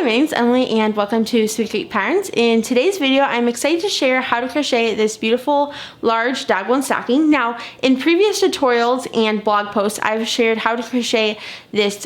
my name's Emily and welcome to Sweet Cake Patterns. In today's video, I'm excited to share how to crochet this beautiful large dog bone stocking. Now, in previous tutorials and blog posts, I've shared how to crochet this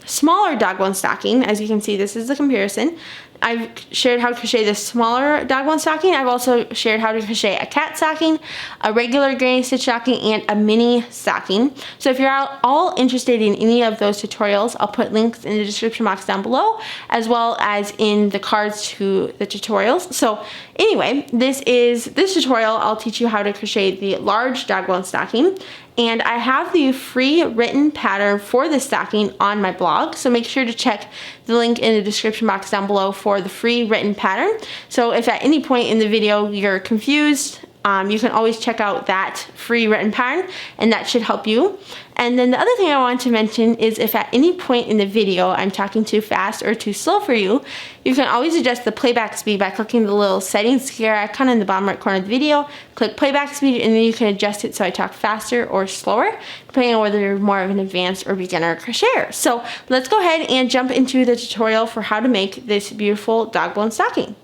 smaller dog bone stocking. As you can see, this is the comparison. I've shared how to crochet this smaller dog bone stocking. I've also shared how to crochet a cat stocking, a regular granny stitch stocking, and a mini stocking. So if you're all interested in any of those tutorials, I'll put links in the description box down below, as well as in the cards to the tutorials. So anyway, this tutorial, I'll teach you how to crochet the large dog bone stocking. And I have the free written pattern for this stocking on my blog, so make sure to check the link in the description box down below for the free written pattern. So if at any point in the video you're confused, you can always check out that free written pattern, and that should help you. And then the other thing I want to mention is if at any point in the video I'm talking too fast or too slow for you, you can always adjust the playback speed by clicking the little settings gear icon in the bottom right corner of the video. Click playback speed and then you can adjust it so I talk faster or slower, depending on whether you're more of an advanced or beginner crocheter. So let's go ahead and jump into the tutorial for how to make this beautiful dog bone stocking.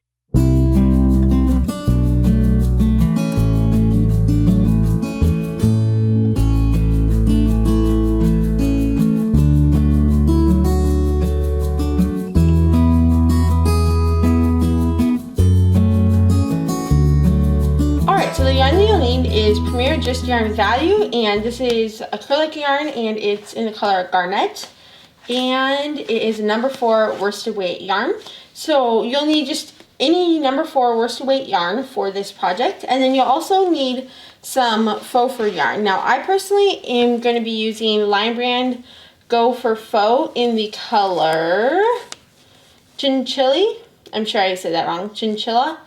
So the yarn that you'll need is Premier Just Yarn Value, and this is acrylic yarn and it's in the color Garnet, and it is a number 4 worsted weight yarn. So you'll need just any number 4 worsted weight yarn for this project, and then you'll also need some faux fur yarn. Now I personally am going to be using Lion Brand Go for Faux in the color Chinchilla. I'm sure I said that wrong. Chinchilla.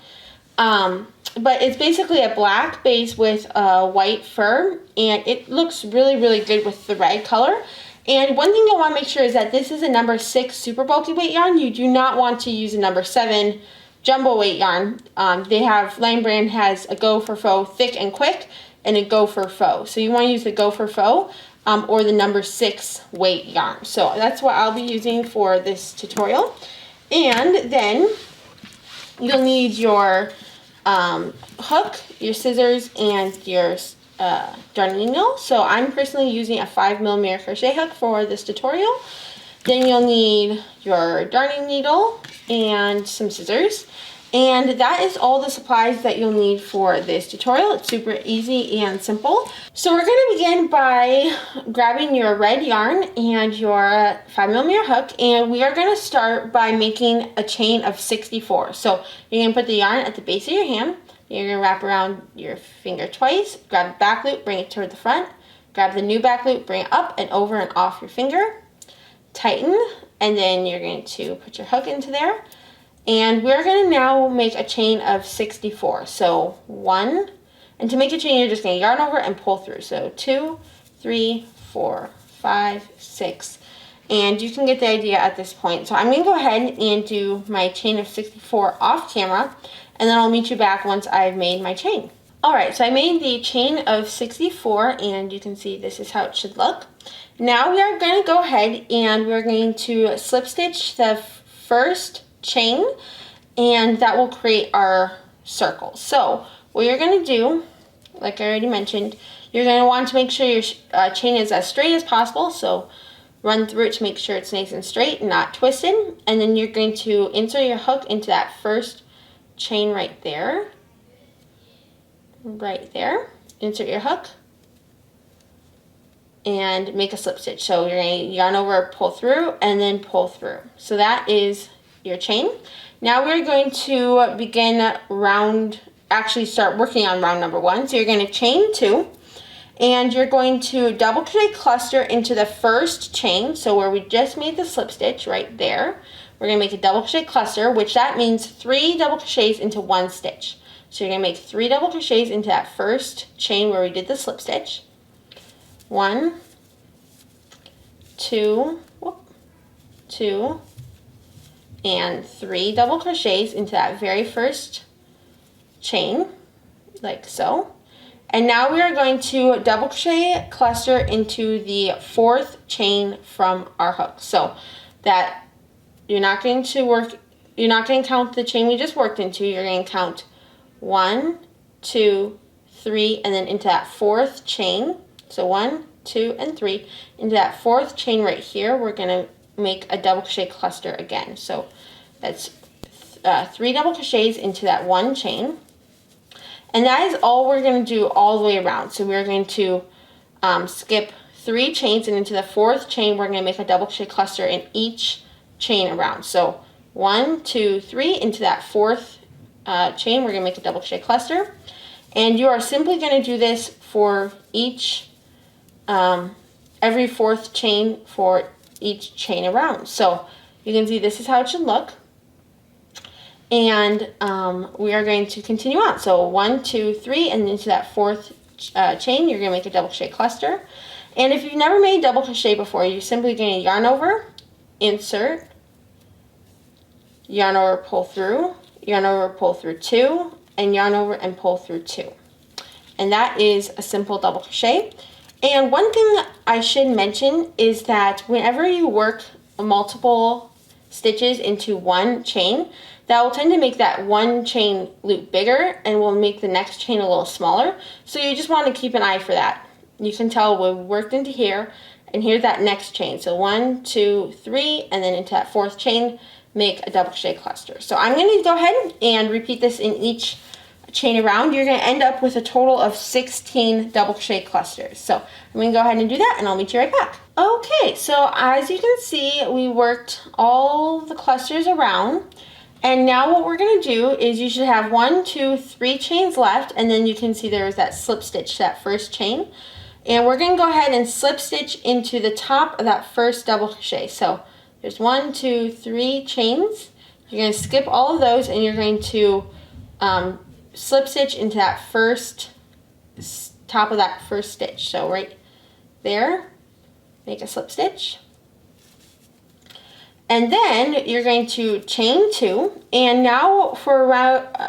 But it's basically a black base with a white fur, and it looks really, really good with the red color. And one thing you'll want to make sure is that this is a number 6 super bulky weight yarn. You do not want to use a number 7 jumbo weight yarn. Lion Brand has a Go for Faux Thick and Quick and a Go for Faux. So you want to use the Go for Faux or the number 6 weight yarn. So that's what I'll be using for this tutorial. And then you'll need your hook, your scissors, and your darning needle. So I'm personally using a 5mm crochet hook for this tutorial. Then you'll need your darning needle and some scissors. And that is all the supplies that you'll need for this tutorial. It's super easy and simple. So we're going to begin by grabbing your red yarn and your 5mm hook, and we are going to start by making a chain of 64. So you're going to put the yarn at the base of your hand. You're going to wrap around your finger twice, grab the back loop, bring it toward the front, grab the new back loop, bring it up and over and off your finger, tighten, and then you're going to put your hook into there. And we're going to now make a chain of 64. So 1, and to make a chain, you're just going to yarn over and pull through. So 2, 3, 4, 5, 6. And you can get the idea at this point. So I'm going to go ahead and do my chain of 64 off camera, and then I'll meet you back once I've made my chain. Alright, so I made the chain of 64, and you can see this is how it should look. Now we are going to go ahead and we're going to slip stitch the first chain, and that will create our circle. So what you're going to do, like I already mentioned, you're going to want to make sure your chain is as straight as possible. So run through it to make sure it's nice and straight and not twisted, and then you're going to insert your hook into that first chain right there. Insert your hook and make a slip stitch. So you're going to yarn over, pull through, and then pull through. So that is your chain. Now we're going to begin start working on round number 1. So you're going to chain 2, and you're going to double crochet cluster into the first chain. So where we just made the slip stitch right there, we're going to make a double crochet cluster, which that means 3 double crochets into 1 stitch. So you're going to make 3 double crochets into that first chain where we did the slip stitch. 1, 2, 2, and 3 double crochets into that very first chain, like so. And now we are going to double crochet cluster into the 4th chain from our hook. So that you're not going to count the chain we just worked into. You're going to count 1, 2, 3, and then into that fourth chain. So 1, 2, and 3. Into that fourth chain right here, we're going to make a double crochet cluster again. So that's 3 double crochets into that one chain. And that is all we're going to do all the way around. So we're going to skip 3 chains, and into the fourth chain, we're going to make a double crochet cluster in each chain around. So 1, 2, 3, into that fourth chain, we're going to make a double crochet cluster. And you are simply going to do this for each, every fourth chain for each chain around. So you can see this is how it should look. And we are going to continue on. So 1, 2, 3, and into that fourth chain, you're going to make a double crochet cluster. And if you've never made double crochet before, you're simply going to yarn over, insert, yarn over, pull through, yarn over, pull through 2, and yarn over and pull through 2. And that is a simple double crochet. And one thing I should mention is that whenever you work multiple stitches into one chain, that will tend to make that one chain loop bigger and will make the next chain a little smaller. So you just want to keep an eye for that. You can tell we've worked into here, and here's that next chain. So 1, 2, 3, and then into that fourth chain, make a double crochet cluster. So I'm going to go ahead and repeat this in each chain around. You're going to end up with a total of 16 double crochet clusters. So I'm going to go ahead and do that, and I'll meet you right back. Okay, so as you can see, we worked all the clusters around. And now what we're going to do is you should have 1, 2, 3 chains left, and then you can see there was that slip stitch, that first chain. And we're going to go ahead and slip stitch into the top of that first double crochet. So there's 1, 2, 3 chains. You're going to skip all of those, and you're going to slip stitch into that first top of that first stitch. So right there, make a slip stitch. And then you're going to chain 2, and now for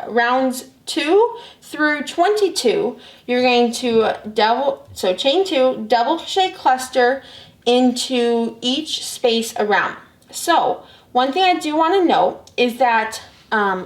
rounds 2 through 22, you're going to chain 2, double crochet cluster into each space around. So one thing I do want to note is that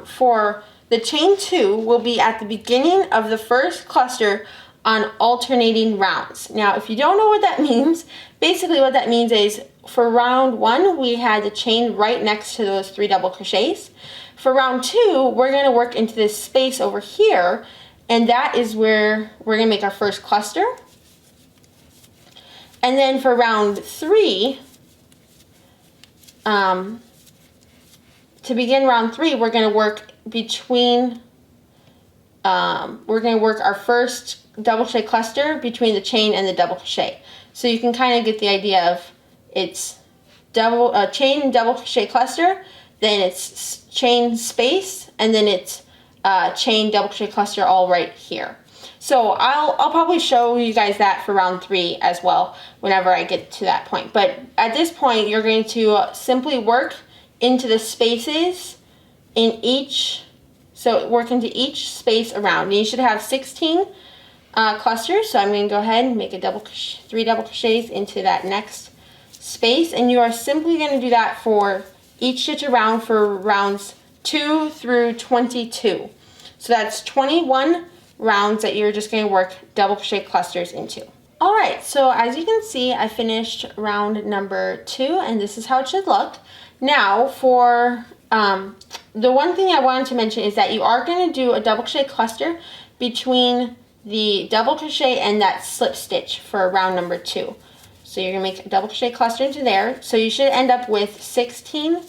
for the chain 2 will be at the beginning of the first cluster on alternating rounds. Now, if you don't know what that means, basically what that means is for round 1, we had the chain right next to those 3 double crochets. For round 2, we're going to work into this space over here, and that is where we're going to make our first cluster. And then for round 3, to begin round 3, we're going to work between, we're going to work our first double crochet cluster between the chain and the double crochet. So you can kind of get the idea of it's chain and double crochet cluster, then it's chain space, and then it's chain double crochet cluster all right here. So I'll probably show you guys that for round 3 as well whenever I get to that point. But at this point, you're going to simply work into the spaces in each, so work into each space around. And you should have 16 clusters. So I'm going to go ahead and make a 3 double crochets into that next space, and you are simply going to do that for each stitch around for rounds 2 through 22. So that's 21 rounds that you're just going to work double crochet clusters into. Alright, so as you can see, I finished round number 2, and this is how it should look. Now for the one thing I wanted to mention is that you are going to do a double crochet cluster between the double crochet and that slip stitch for round number 2. So you're going to make a double crochet cluster into there. So you should end up with 16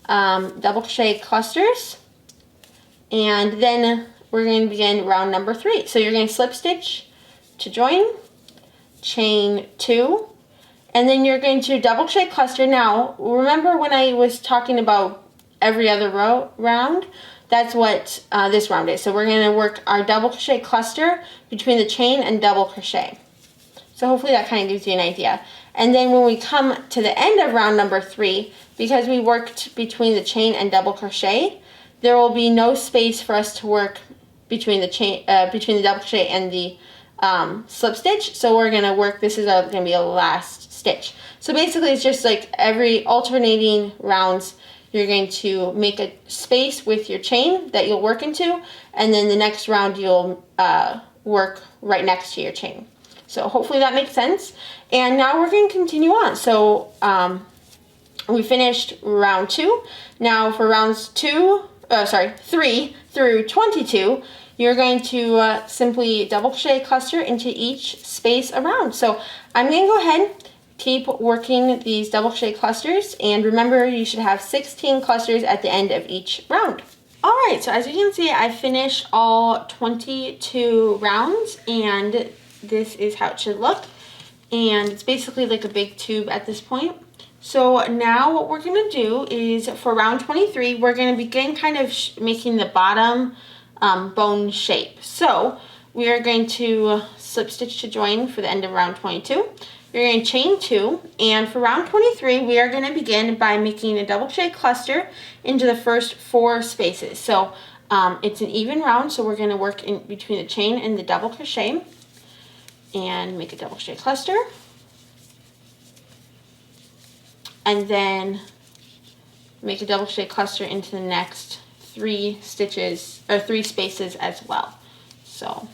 double crochet clusters. And then we're going to begin round number 3. So you're going to slip stitch to join, chain 2, and then you're going to double crochet cluster. Now, remember when I was talking about every other round? That's what this round is. So we're going to work our double crochet cluster between the chain and double crochet. So hopefully that kind of gives you an idea. And then when we come to the end of round number 3, because we worked between the chain and double crochet, there will be no space for us to work between the chain, between the double crochet and the slip stitch. So we're going to work, this is going to be a last stitch. So basically it's just like every alternating rounds, you're going to make a space with your chain that you'll work into, and then the next round you'll work right next to your chain. So hopefully that makes sense. And now we're going to continue on. So we finished round 2. Now for rounds 3 through 22, you're going to simply double crochet cluster into each space around. So I'm going to go ahead, keep working these double crochet clusters, and remember you should have 16 clusters at the end of each round. Alright, so as you can see, I finished all 22 rounds, and this is how it should look. And it's basically like a big tube at this point. So now what we're going to do is for round 23, we're going to begin kind of making the bottom bone shape. So we are going to slip stitch to join for the end of round 22. You're going to chain 2, and for round 23, we are going to begin by making a double crochet cluster into the first 4 spaces. So it's an even round, so we're going to work in between the chain and the double crochet and make a double crochet cluster. And then make a double crochet cluster into the next 3 stitches or 3 spaces as well. So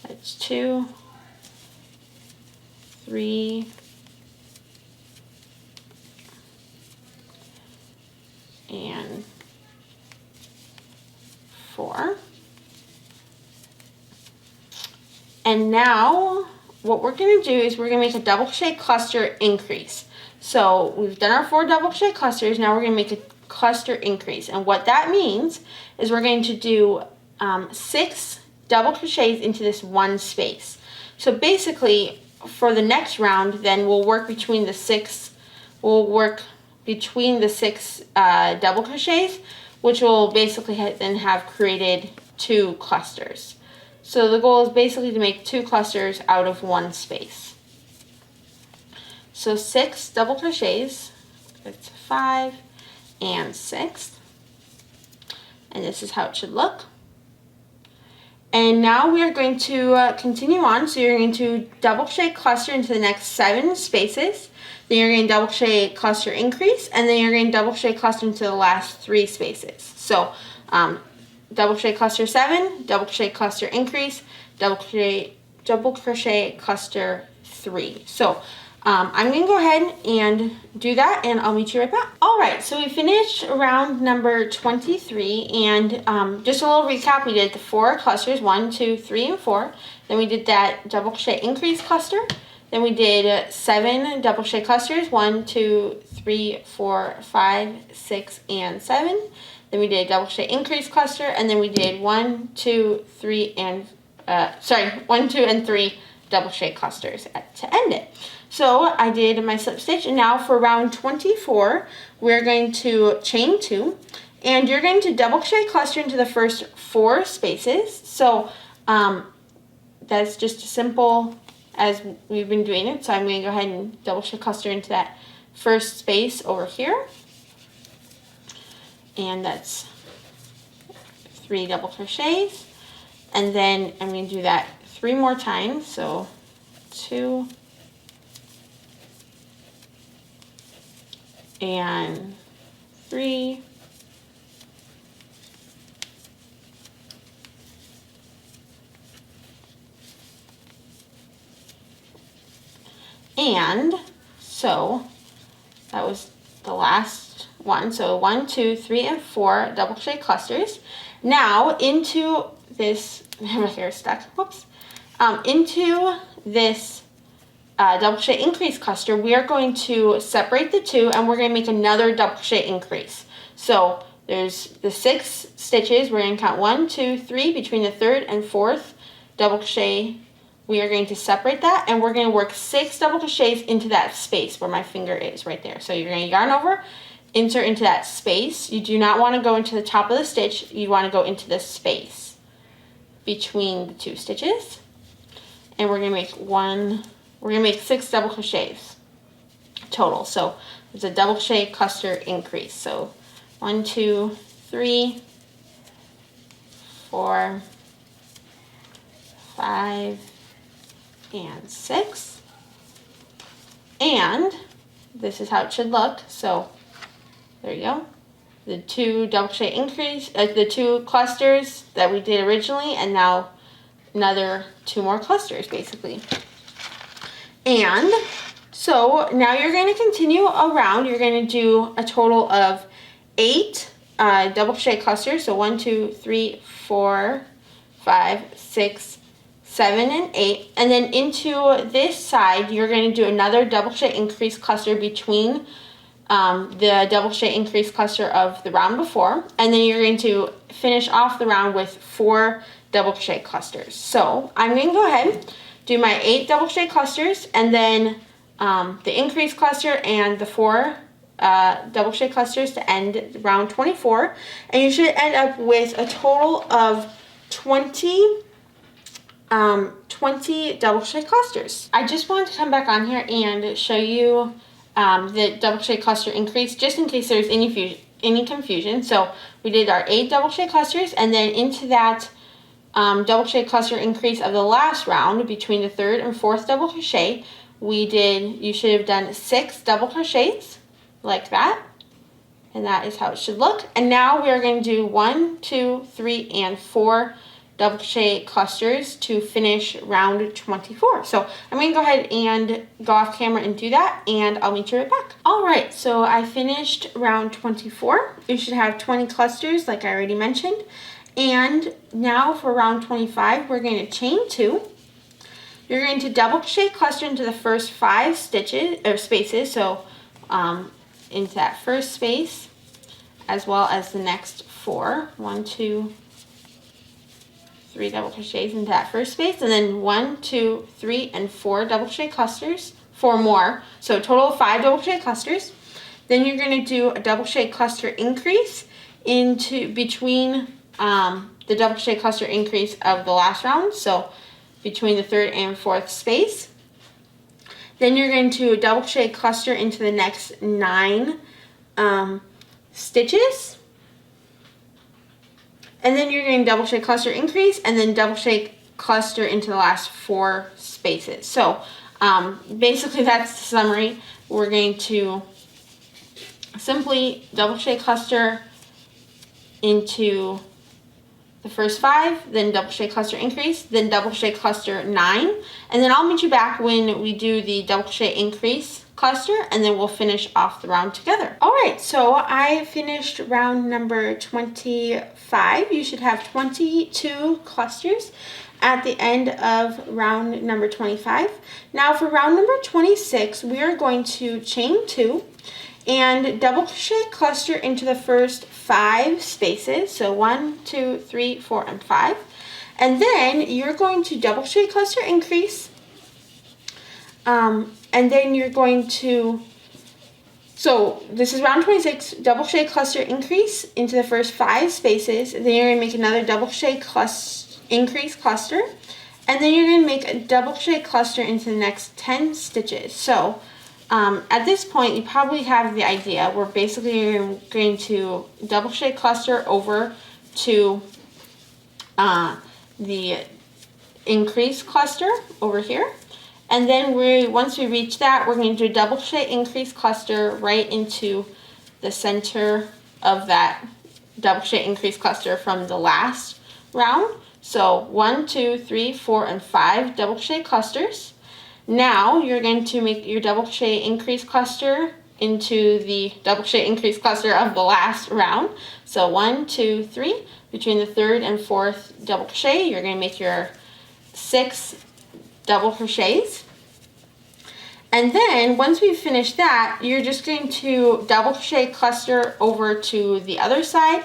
that's 2, 3, and 4. And now what we're going to do is we're going to make a double crochet cluster increase. So we've done our 4 double crochet clusters. Now we're going to make a cluster increase. And what that means is we're going to do 6 double crochets into this one space. So basically for the next round, then we'll work between the 6 double crochets, which will basically then have created 2 clusters. So the goal is basically to make 2 clusters out of one space. So 6 double crochets, that's 5 and 6, and this is how it should look. And now we are going to continue on. So you're going to double crochet cluster into the next 7 spaces, then you're going to double crochet cluster increase, and then you're going to double crochet cluster into the last 3 spaces. So double crochet cluster 7, double crochet cluster increase, double crochet cluster 3. So I'm going to go ahead and do that, and I'll meet you right back. Alright, so we finished round number 23, and just a little recap, we did the 4 clusters, 1, 2, 3, and 4. Then we did that double crochet increase cluster. Then we did 7 double crochet clusters, 1, 2, 3, 4, 5, 6, and 7. Then we did a double crochet increase cluster, and then we did 1, 2, 3, and 3 double crochet clusters to end it. So I did my slip stitch, and now for round 24, we're going to chain 2, and you're going to double crochet cluster into the first 4 spaces. So that's just as simple as we've been doing it. So I'm going to go ahead and double crochet cluster into that first space over here, and that's 3 double crochets, and then I'm going to do that 3 more times. So 2 and 3, and so that was the last one. So 1, 2, 3, and 4 double crochet clusters. Now into this, my hair is stuck, whoops. Into this double crochet increase cluster, we are going to separate the 2, and we're going to make another double crochet increase. So there's the 6 stitches. We're going to count 1, 2, 3 between the 3rd and 4th double crochet. We are going to separate that, and we're going to work 6 double crochets into that space where my finger is right there. So you're going to yarn over, insert into that space. You do not want to go into the top of the stitch. You want to go into the space between the 2 stitches, and we're going to make 6 double crochets total. So it's a double crochet cluster increase. So 1, 2, 3, 4, 5, and 6. And this is how it should look. So There you go. The 2 double crochet increase, the 2 clusters that we did originally, and now another 2 more clusters basically. And so now you're going to continue around. You're going to do a total of 8 double crochet clusters. So 1, 2, 3, 4, 5, 6, 7, and 8. And then into this side, you're going to do another double crochet increase cluster between the double crochet increase cluster of the round before, and then you're going to finish off the round with 4 double crochet clusters. So I'm going to go ahead, do my 8 double crochet clusters, and then the increase cluster and the 4 double crochet clusters to end round 24, and you should end up with a total of 20 double crochet clusters. I just wanted to come back on here and show you the double crochet cluster increase, just in case there's any confusion. So we did our 8 double crochet clusters, and then into that double crochet cluster increase of the last round between the 3rd and 4th double crochet, you should have done 6 double crochets like that, and that is how it should look. And now we are going to do 1, 2, 3, and 4 double crochet clusters to finish round 24. So I'm going to go ahead and go off camera and do that, and I'll meet you right back. Alright, so I finished round 24. You should have 20 clusters like I already mentioned. And now for round 25, we're going to chain 2. You're going to double crochet cluster into the first 5 stitches or spaces, so into that first space as well as the next 4. 1, 2, 3 double crochets into that first space, and then 1, 2, 3, and 4 double crochet clusters, 4 more, so a total of 5 double crochet clusters. Then you're going to do a double crochet cluster increase into between the double crochet cluster increase of the last round, so between the 3rd and 4th space. Then you're going to double crochet cluster into the next 9 stitches. And then you're going to double crochet cluster increase, and then double crochet cluster into the last 4 spaces. So basically that's the summary. We're going to simply double crochet cluster into the first 5, then double crochet cluster increase, then double crochet cluster 9, and then I'll meet you back when we do the double crochet increase cluster, and then we'll finish off the round together. Alright, so I finished round number 25. You should have 22 clusters at the end of round number 25. Now for round number 26, we are going to chain 2 and double crochet cluster into the first 5 spaces, so 1, 2, 3, 4, and 5, and then you're going to double crochet cluster increase, and then you're going to, so this is round 26, double crochet cluster increase into the first 5 spaces, then you're going to make another double crochet increase cluster, and then you're going to make a double crochet cluster into the next 10 stitches. So at this point, you probably have the idea. We're basically going to double crochet cluster over to the increase cluster over here. And then once we reach that, we're going to do a double crochet increase cluster right into the center of that double crochet increase cluster from the last round. So 1, 2, 3, 4, and 5 double crochet clusters. Now you're going to make your double crochet increase cluster into the double crochet increase cluster of the last round. So 1, 2, 3, between the 3rd and 4th double crochet, you're going to make your 6 double crochets. And then once we finish that, you're just going to double crochet cluster over to the other side,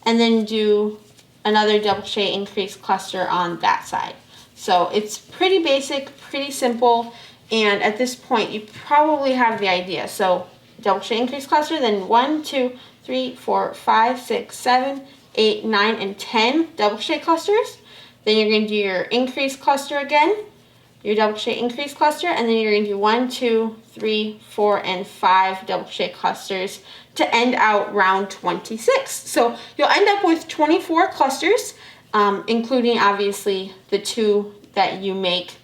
and then do another double crochet increase cluster on that side. So it's pretty basic, pretty simple, and at this point you probably have the idea. So double crochet increase cluster, then 1, 2, 3, 4, 5, 6, 7, 8, 9, and 10 double crochet clusters. Then you're going to do your increase cluster again, your double crochet increase cluster, and then you're going to do 1, 2, 3, 4, and 5 double crochet clusters to end out round 26. So you'll end up with 24 clusters, including obviously the 2 that you make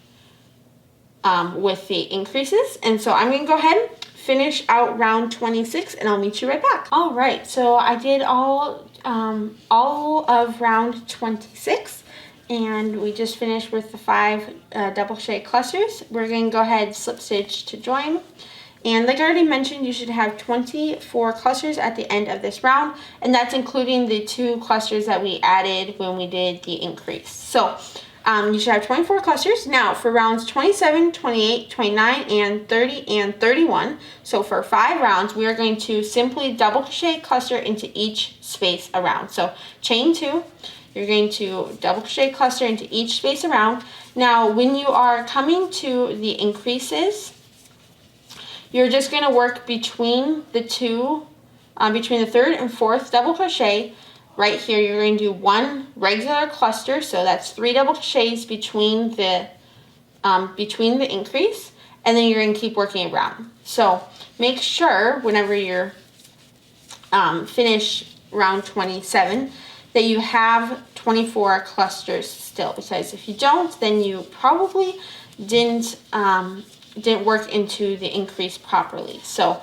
with the increases. And so I'm going to go ahead, finish out round 26 and I'll meet you right back. All right, so I did all of round 26 and we just finished with the 5 double crochet clusters. We're going to go ahead slip stitch to join. And like I already mentioned, you should have 24 clusters at the end of this round, and that's including the 2 clusters that we added when we did the increase. So you should have 24 clusters. Now for rounds 27, 28, 29, and 30, and 31, so for 5 rounds, we are going to simply double crochet cluster into each space around. So chain 2, you're going to double crochet cluster into each space around. Now when you are coming to the increases, you're just going to work between the 2, between the 3rd and 4th double crochet. Right here, you're going to do 1 regular cluster, so that's 3 double crochets between the increase, and then you're going to keep working around. So make sure whenever you're finish round 27 that you have 24 clusters still, because if you don't, then you probably didn't work into the increase properly. So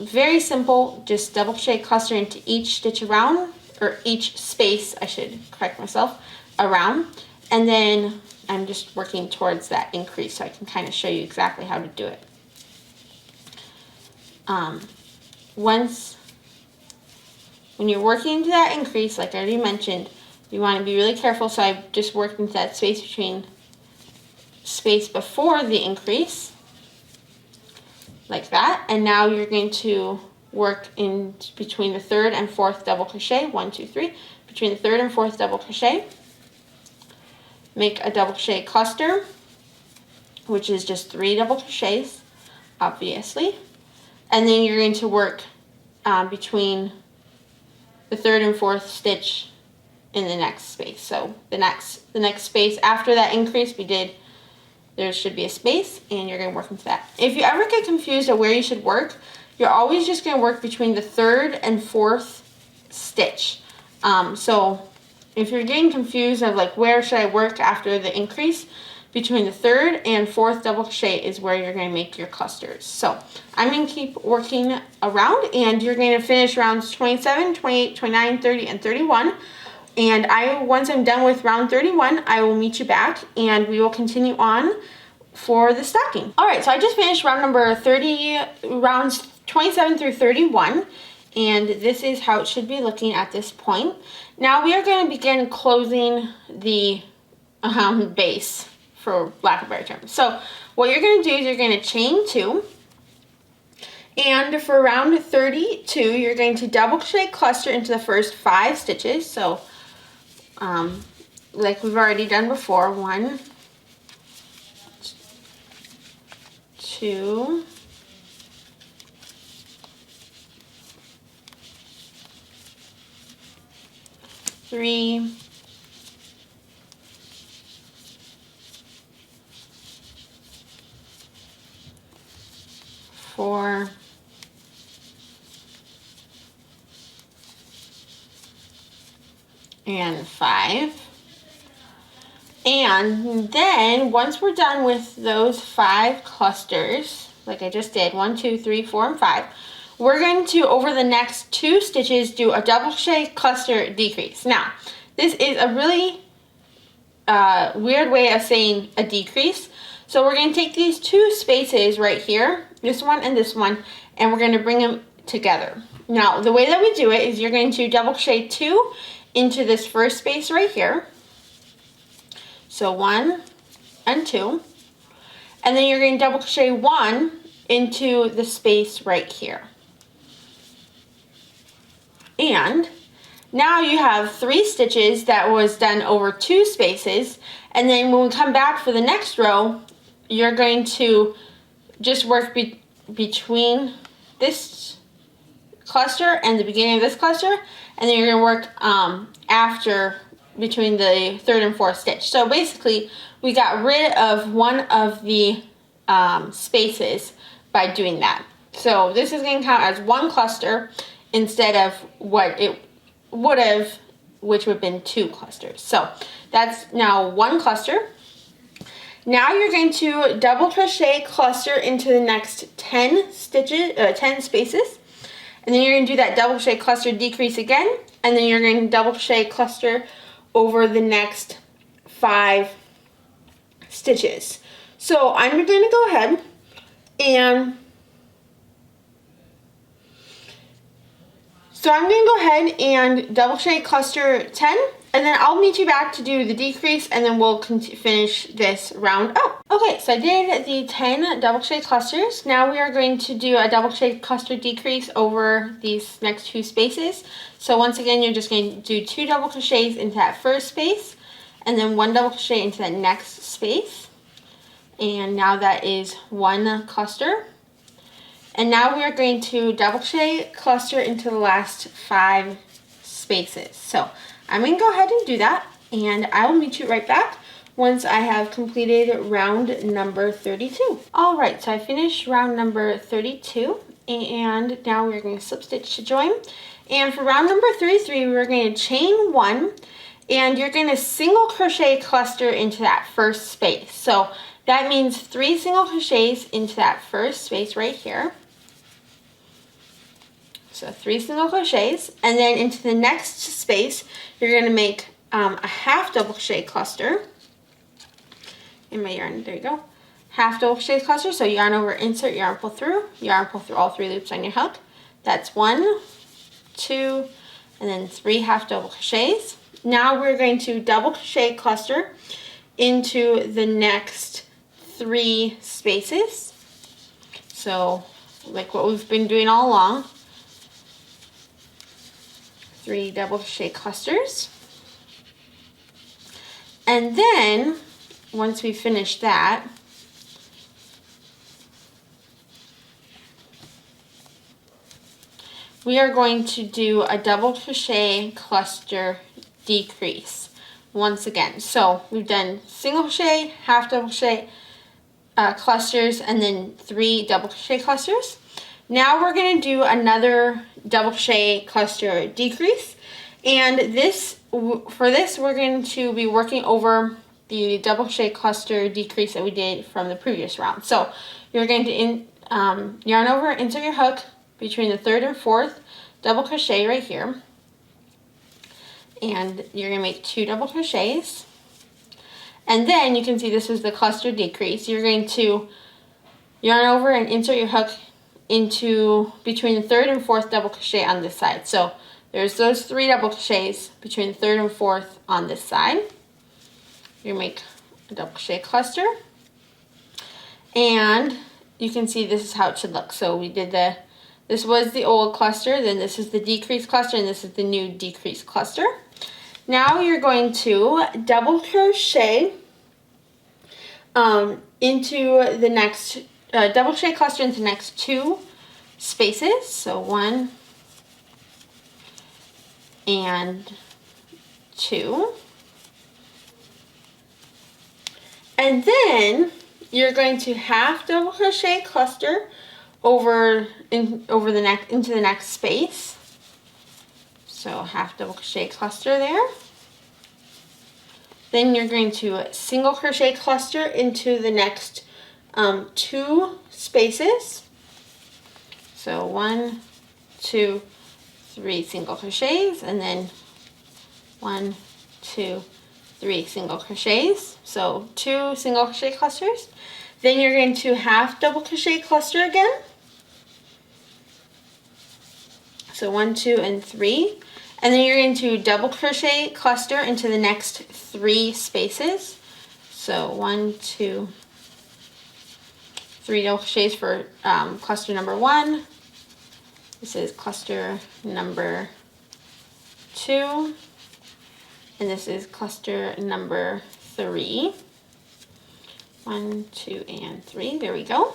very simple, just double crochet cluster into each stitch around, or each space, I should correct myself, around, and then I'm just working towards that increase so I can kind of show you exactly how to do it. When you're working into that increase, like I already mentioned, you want to be really careful. So I just worked into that space before the increase, like that, and now you're going to work in between the 3rd and 4th double crochet, 1, 2, 3, between the 3rd and 4th double crochet, make a double crochet cluster, which is just 3 double crochets, obviously, and then you're going to work between the 3rd and 4th stitch in the next space. So the next space after that increase we did, there should be a space, and you're going to work into that. If you ever get confused at where you should work, you're always just going to work between the 3rd and 4th stitch. So if you're getting confused of like where should I work after the increase, between the 3rd and 4th double crochet is where you're going to make your clusters. So I'm going to keep working around, and you're going to finish rounds 27, 28, 29, 30, and 31. And once I'm done with round 31, I will meet you back and we will continue on for the stocking. All right, so I just finished round number 30, rounds 27 through 31, and this is how it should be looking at this point. Now we are going to begin closing the base, for lack of a better term. So what you're going to do is you're going to chain 2, and for round 32, you're going to double crochet cluster into the first 5 stitches. So like we've already done before, 1, 2, 3, 4, and 5. And then once we're done with those 5 clusters, like I just did, 1, 2, 3, 4, and 5, we're going to, over the next 2 stitches, do a double crochet cluster decrease. Now, this is a really weird way of saying a decrease. So we're going to take these 2 spaces right here, this one and this one, and we're going to bring them together. Now, the way that we do it is you're going to double crochet 2 into this first space right here. So 1 and 2. And then you're going to double crochet 1 into the space right here. And now you have 3 stitches that was done over 2 spaces. And then when we come back for the next row, you're going to just work between this cluster and the beginning of this cluster, and then you're going to work after between the 3rd and 4th stitch. So basically we got rid of one of the spaces by doing that. So this is going to count as 1 cluster instead of what it would have, which would have been 2 clusters. So that's now 1 cluster. Now you're going to double crochet cluster into the next 10 stitches, 10 spaces, and then you're going to do that double crochet cluster decrease again, and then you're going to double crochet cluster over the next 5 stitches. So I'm going to go ahead and double crochet cluster 10, and then I'll meet you back to do the decrease, and then we'll finish this round up. Okay, so I did the 10 double crochet clusters. Now we are going to do a double crochet cluster decrease over these next 2 spaces. So once again, you're just going to do 2 double crochets into that first space, and then 1 double crochet into that next space. And now that is 1 cluster. And now we are going to double crochet cluster into the last 5 spaces. So I'm going to go ahead and do that, and I will meet you right back once I have completed round number 32. All right, so I finished round number 32, and now we're going to slip stitch to join. And for round number 33, we're going to chain 1, and you're going to single crochet cluster into that first space. So that means 3 single crochets into that first space right here. So 3 single crochets, and then into the next space, you're going to make a half double crochet cluster in my yarn. There you go. Half double crochet cluster. So yarn over, insert, yarn pull through all 3 loops on your hook. That's 1, 2, and then 3 half double crochets. Now we're going to double crochet cluster into the next 3 spaces. So like what we've been doing all along. 3 double crochet clusters, and then once we finish that, we are going to do a double crochet cluster decrease once again. So we've done single crochet, half double crochet clusters, and then 3 double crochet clusters. Now we're going to do another double crochet cluster decrease, and for this we're going to be working over the double crochet cluster decrease that we did from the previous round. So you're going to yarn over, insert your hook between the 3rd and 4th double crochet right here, and you're going to make 2 double crochets, and then you can see this is the cluster decrease. You're going to yarn over and insert your hook into between the 3rd and 4th double crochet on this side. So there's those 3 double crochets between the 3rd and 4th on this side. You make a double crochet cluster, and you can see this is how it should look. So we did this was the old cluster, then this is the decrease cluster, and this is the new decrease cluster. Now you're going to double crochet into the next double crochet cluster into the next 2 spaces. So 1 and 2. And then you're going to half double crochet cluster into the next space. So half double crochet cluster there. Then you're going to single crochet cluster into the next 2 spaces. So 1, 2, 3 single crochets, and then 1, 2, 3 single crochets. So 2 single crochet clusters. Then you're going to half double crochet cluster again. So 1, 2, and 3. And then you're going to double crochet cluster into the next 3 spaces. So 1, 2, 3 double crochets for cluster number 1. This is cluster number 2. And this is cluster number 3. 1, 2, and 3. There we go.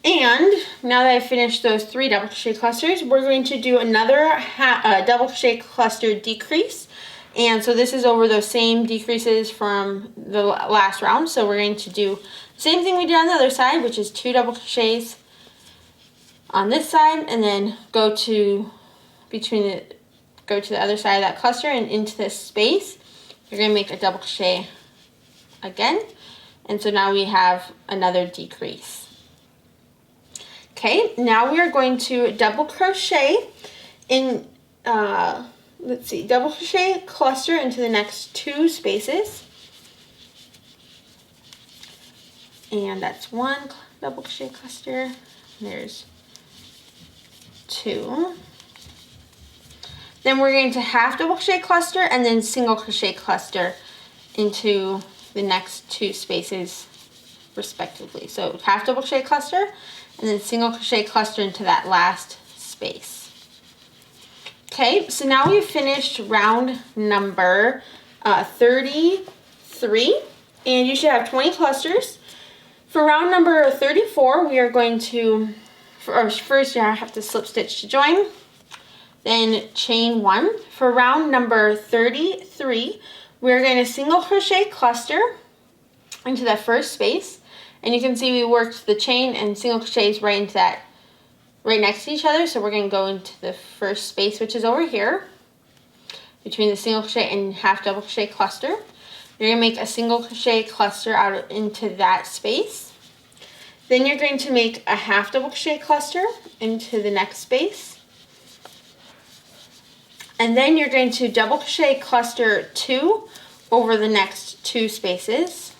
And now that I've finished those 3 double crochet clusters, we're going to do another double crochet cluster decrease. And so this is over those same decreases from the last round. So we're going to do the same thing we did on the other side, which is 2 double crochets on this side, and then go to the other side of that cluster and into this space. You're going to make a double crochet again. And so now we have another decrease. Okay, now we are going to double crochet in, double crochet cluster into the next 2 spaces. And that's 1 double crochet cluster. There's 2. Then we're going to half double crochet cluster and then single crochet cluster into the next 2 spaces respectively. So half double crochet cluster and then single crochet cluster into that last space. Okay, so now we've finished round number 33, and you should have 20 clusters. For round number 34, we are going to, first you have to slip stitch to join, then chain 1. For round number 33, we're going to single crochet cluster into that first space, and you can see we worked the chain and single crochets right into that, right next to each other. So we're going to go into the first space, which is over here between the single crochet and half double crochet cluster. You're going to make a single crochet cluster out into that space. Then you're going to make a half double crochet cluster into the next space. And then you're going to double crochet cluster 2 over the next 2 spaces.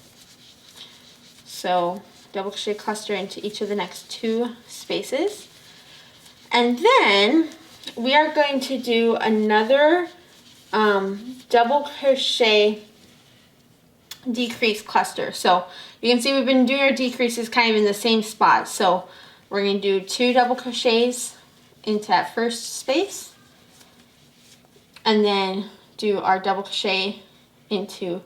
So double crochet cluster into each of the next 2 spaces. And then we are going to do another double crochet decrease cluster. So you can see we've been doing our decreases kind of in the same spot. So we're going to do 2 double crochets into that first space, and then do our double crochet into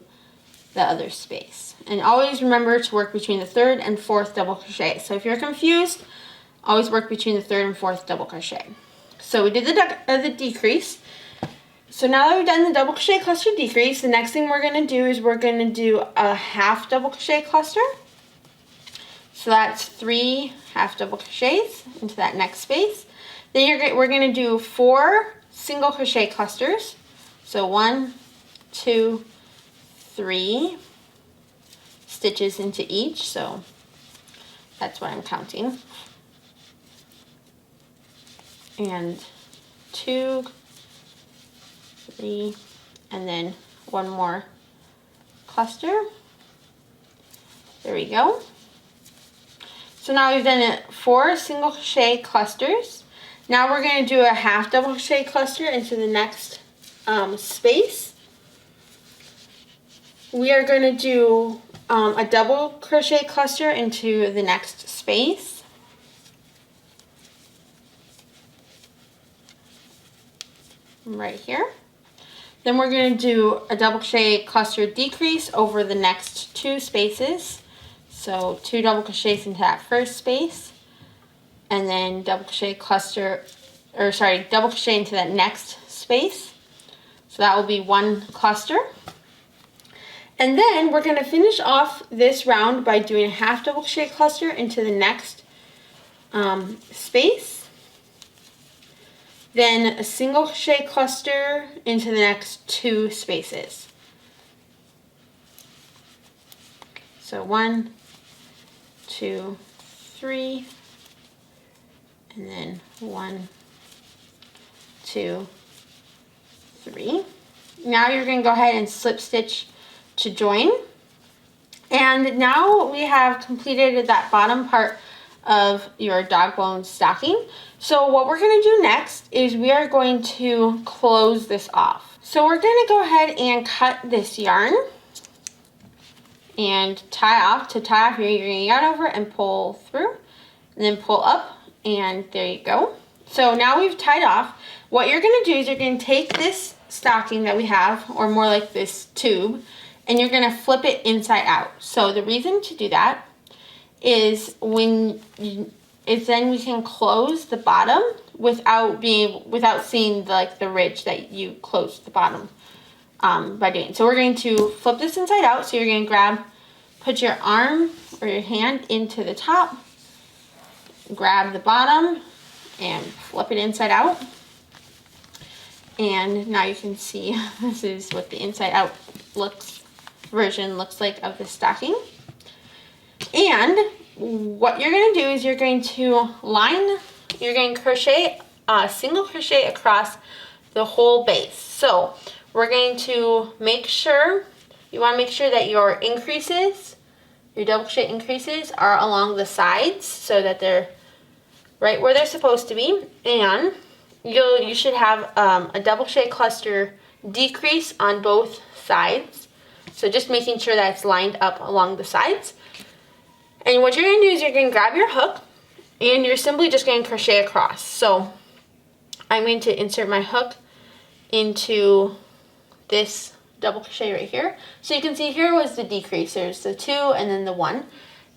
the other space. And always remember to work between the 3rd and 4th double crochet. So if you're confused, always work between the 3rd and 4th double crochet. So we did the decrease. So now that we've done the double crochet cluster decrease, the next thing we're going to do is we're going to do a half double crochet cluster. So that's 3 half double crochets into that next space. Then we're going to do 4 single crochet clusters. So 1, 2, 3 stitches into each. So that's what I'm counting. And 2, 3, and then 1 more cluster. There we go. So now we've done 4 single crochet clusters. Now we're going to do a half double crochet cluster into the next space. We are going to do a double crochet cluster into the next space. Right here. Then we're going to do a double crochet cluster decrease over the next 2 spaces. So 2 double crochets into that first space, and then double crochet double crochet into that next space. So that will be 1 cluster. And then we're going to finish off this round by doing a half double crochet cluster into the next space. Then a single crochet cluster into the next 2 spaces. So 1, 2, 3, and then 1, 2, 3. Now you're going to go ahead and slip stitch to join. And now we have completed that bottom part of your dog bone stocking. So what we're going to do next is we are going to close this off. So we're going to go ahead and cut this yarn and tie off. To tie off here, you're going to yarn over and pull through, and then pull up, and there you go. So now we've tied off. What you're going to do is you're going to take this stocking that we have, or more like this tube, and you're going to flip it inside out. So the reason to do that is then we can close the bottom without seeing the ridge that you closed the bottom by doing. So we're going to flip this inside out. So you're going to put your arm or your hand into the top, grab the bottom, and flip it inside out. And now you can see this is what the inside out looks version looks like of the stocking. And what you're going to do is you're going to crochet single crochet across the whole base. So we're going to make sure, you want to make sure that your increases, your double crochet increases are along the sides so that they're right where they're supposed to be. And you should have a double crochet cluster decrease on both sides. So just making sure that it's lined up along the sides. And what you're going to do is you're going to grab your hook and you're simply just going to crochet across. So I'm going to insert my hook into this double crochet right here. So you can see here was the decrease. There's the 2 and then the 1.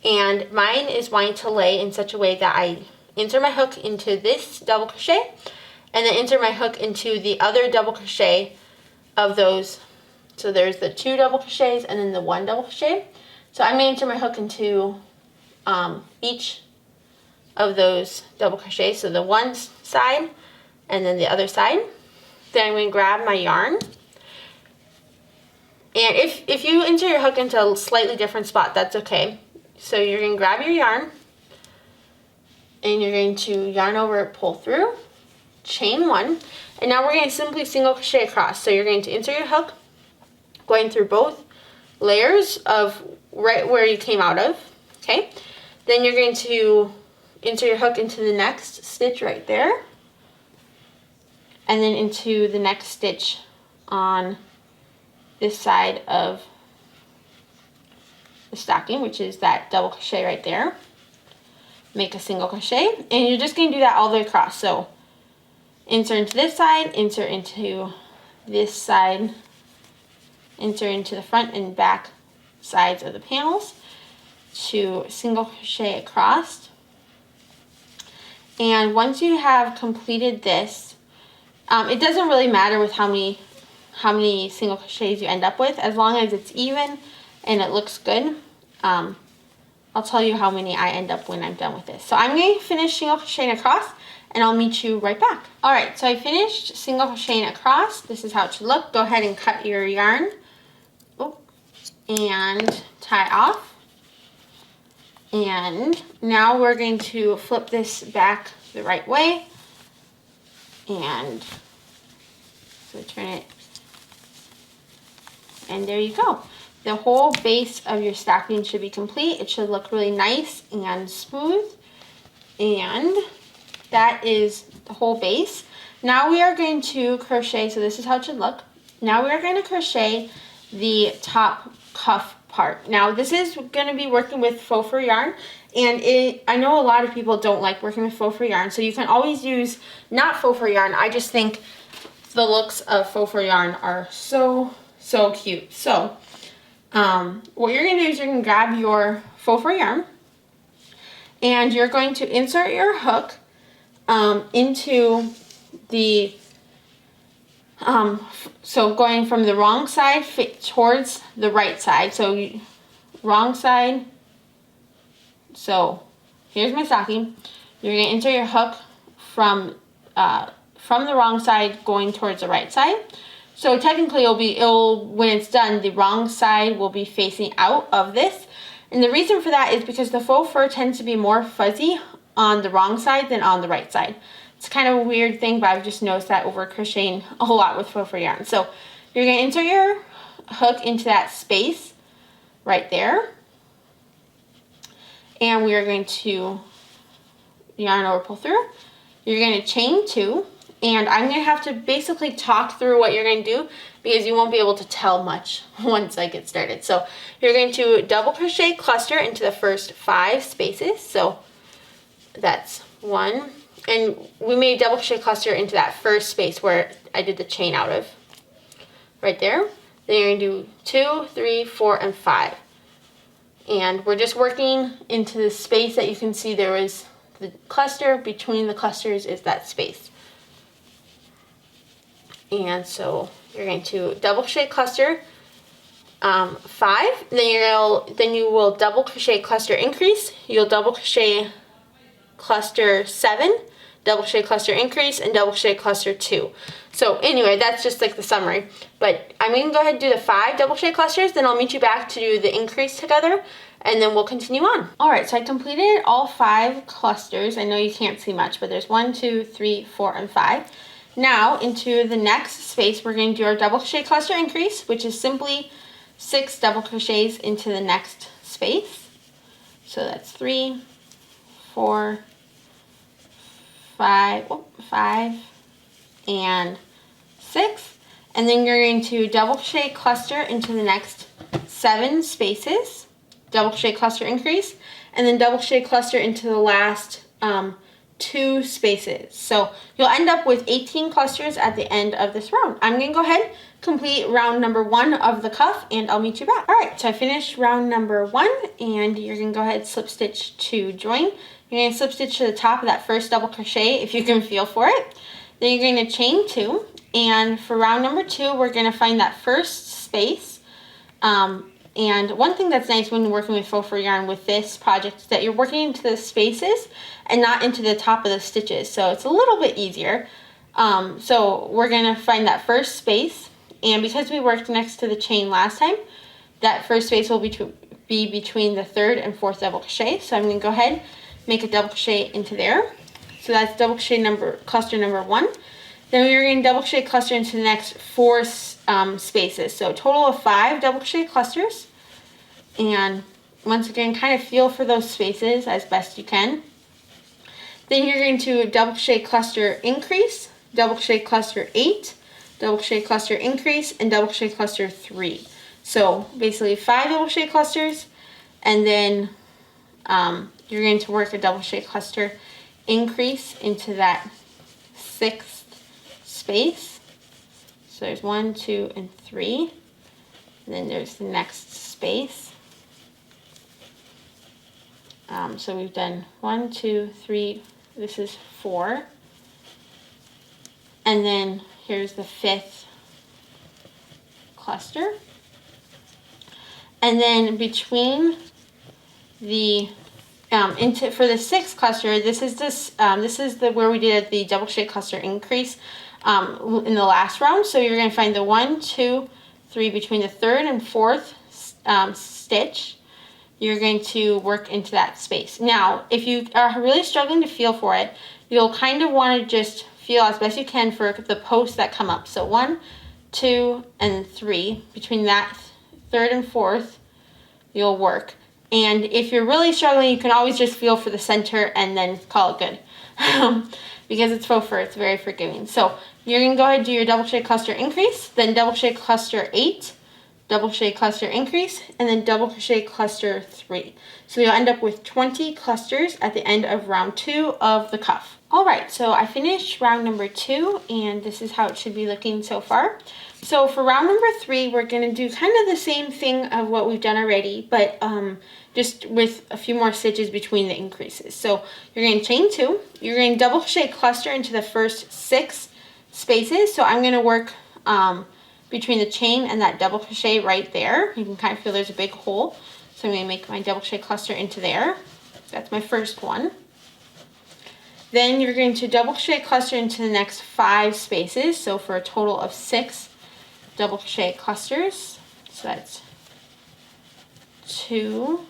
And mine is wanting to lay in such a way that I insert my hook into this double crochet and then insert my hook into the other double crochet of those. So there's the 2 double crochets and then the 1 double crochet. So I'm going to insert my hook into each of those double crochets. So the one side and then the other side. Then I'm going to grab my yarn. And if you insert your hook into a slightly different spot, that's okay. So you're going to grab your yarn and you're going to yarn over, pull through, chain 1, and now we're going to simply single crochet across. So you're going to insert your hook, going through both layers of right where you came out of, okay? Then you're going to insert your hook into the next stitch right there, and then into the next stitch on this side of the stocking, which is that double crochet right there. Make a single crochet, and you're just going to do that all the way across. So insert into this side, insert into this side, insert into the front and back sides of the panels to single crochet across. And once you have completed this, it doesn't really matter with how many single crochets you end up with, as long as it's even and it looks good. I'll tell you how many I end up when I'm done with this. So I'm going to finish single crocheting across and I'll meet you right back. Alright, so I finished single crocheting across. This is how it should look. Go ahead and cut your yarn and tie off. And now we're going to flip this back the right way. And so turn it, and there you go. The whole base of your stocking should be complete. It should look really nice and smooth. And that is the whole base. Now we are going to crochet, so this is how it should look. Now we are going to crochet the top cuff part. Now this is going to be working with faux fur yarn, and I know a lot of people don't like working with faux fur yarn, so you can always use not faux fur yarn. I just think the looks of faux fur yarn are so cute. So what you're going to do is you're going to grab your faux fur yarn and you're going to insert your hook into the so going from the wrong side towards the right side. So wrong side. So here's my stocking. You're going to insert your hook from the wrong side going towards the right side. So technically when it's done, the wrong side will be facing out of this. And the reason for that is because the faux fur tends to be more fuzzy on the wrong side than on the right side. It's kind of a weird thing, but I've just noticed that over crocheting a lot with faux fur yarn. So you're going to insert your hook into that space right there. And we are going to yarn over, pull through. You're going to chain 2. And I'm going to have to basically talk through what you're going to do because you won't be able to tell much once I get started. So you're going to double crochet cluster into the first 5 spaces. So that's 1. And we made double crochet cluster into that first space where I did the chain out of. Right there. Then you're going to do 2, 3, 4, and 5. And we're just working into the space that you can see there was the cluster. Between the clusters is that space. And so you're going to double crochet cluster 5. Then you will double crochet cluster increase. You'll double crochet cluster 7. double crochet cluster increase, and double crochet cluster 2. So anyway, that's just like the summary. But I'm going to go ahead and do the 5 double crochet clusters, then I'll meet you back to do the increase together, and then we'll continue on. Alright, so I completed all 5 clusters. I know you can't see much, but there's 1, 2, 3, 4, and 5. Now, into the next space, we're going to do our double crochet cluster increase, which is simply 6 double crochets into the next space. So that's 3, 4, 5, and 6. And then you're going to double crochet cluster into the next 7 spaces, double crochet cluster increase, and then double crochet cluster into the last 2 spaces. So you'll end up with 18 clusters at the end of this round. I'm going to go ahead, complete round number 1 of the cuff, and I'll meet you back. Alright, so I finished round number 1, and you're going to go ahead, slip stitch to join. You're going to slip stitch to the top of that first double crochet if you can feel for it. Then you're going to chain 2, and for round number 2, we're going to find that first space. And one thing that's nice when working with faux fur yarn with this project is that you're working into the spaces and not into the top of the stitches, so it's a little bit easier. So we're going to find that first space, and because we worked next to the chain last time, that first space will be between the 3rd and 4th double crochet. So I'm going to go ahead, make a double crochet into there. So that's double crochet cluster number 1. Then we're going to double crochet cluster into the next 4 spaces. So a total of 5 double crochet clusters. And once again, kind of feel for those spaces as best you can. Then you're going to double crochet cluster increase, double crochet cluster 8, double crochet cluster increase, and double crochet cluster 3. So basically 5 double crochet clusters, and then you're going to work a double crochet cluster increase into that 6th space. So there's 1, 2, and 3. And then there's the next space. So we've done 1, 2, 3, this is 4. And then here's the 5th cluster. And then between the for the 6th cluster, this is where we did the double crochet cluster increase in the last round. So you're going to find the 1, 2, 3 between the 3rd and 4th stitch. You're going to work into that space. Now, if you are really struggling to feel for it, you'll kind of want to just feel as best you can for the posts that come up. So 1, 2, and 3 between that 3rd and 4th, you'll work. And if you're really struggling, you can always just feel for the center and then call it good. Because it's faux fur, it's very forgiving. So you're going to go ahead and do your double crochet cluster increase, then double crochet cluster 8, double crochet cluster increase, and then double crochet cluster 3. So you'll end up with 20 clusters at the end of round 2 of the cuff. Alright, so I finished round number 2, and this is how it should be looking so far. So for round number 3, we're going to do kind of the same thing of what we've done already, but just with a few more stitches between the increases. So you're going to chain 2, you're going to double crochet cluster into the first 6 spaces. So I'm going to work between the chain and that double crochet right there. You can kind of feel there's a big hole. So I'm going to make my double crochet cluster into there. That's my first one. Then you're going to double crochet cluster into the next 5 spaces. So for a total of 6 double crochet clusters. So that's 2,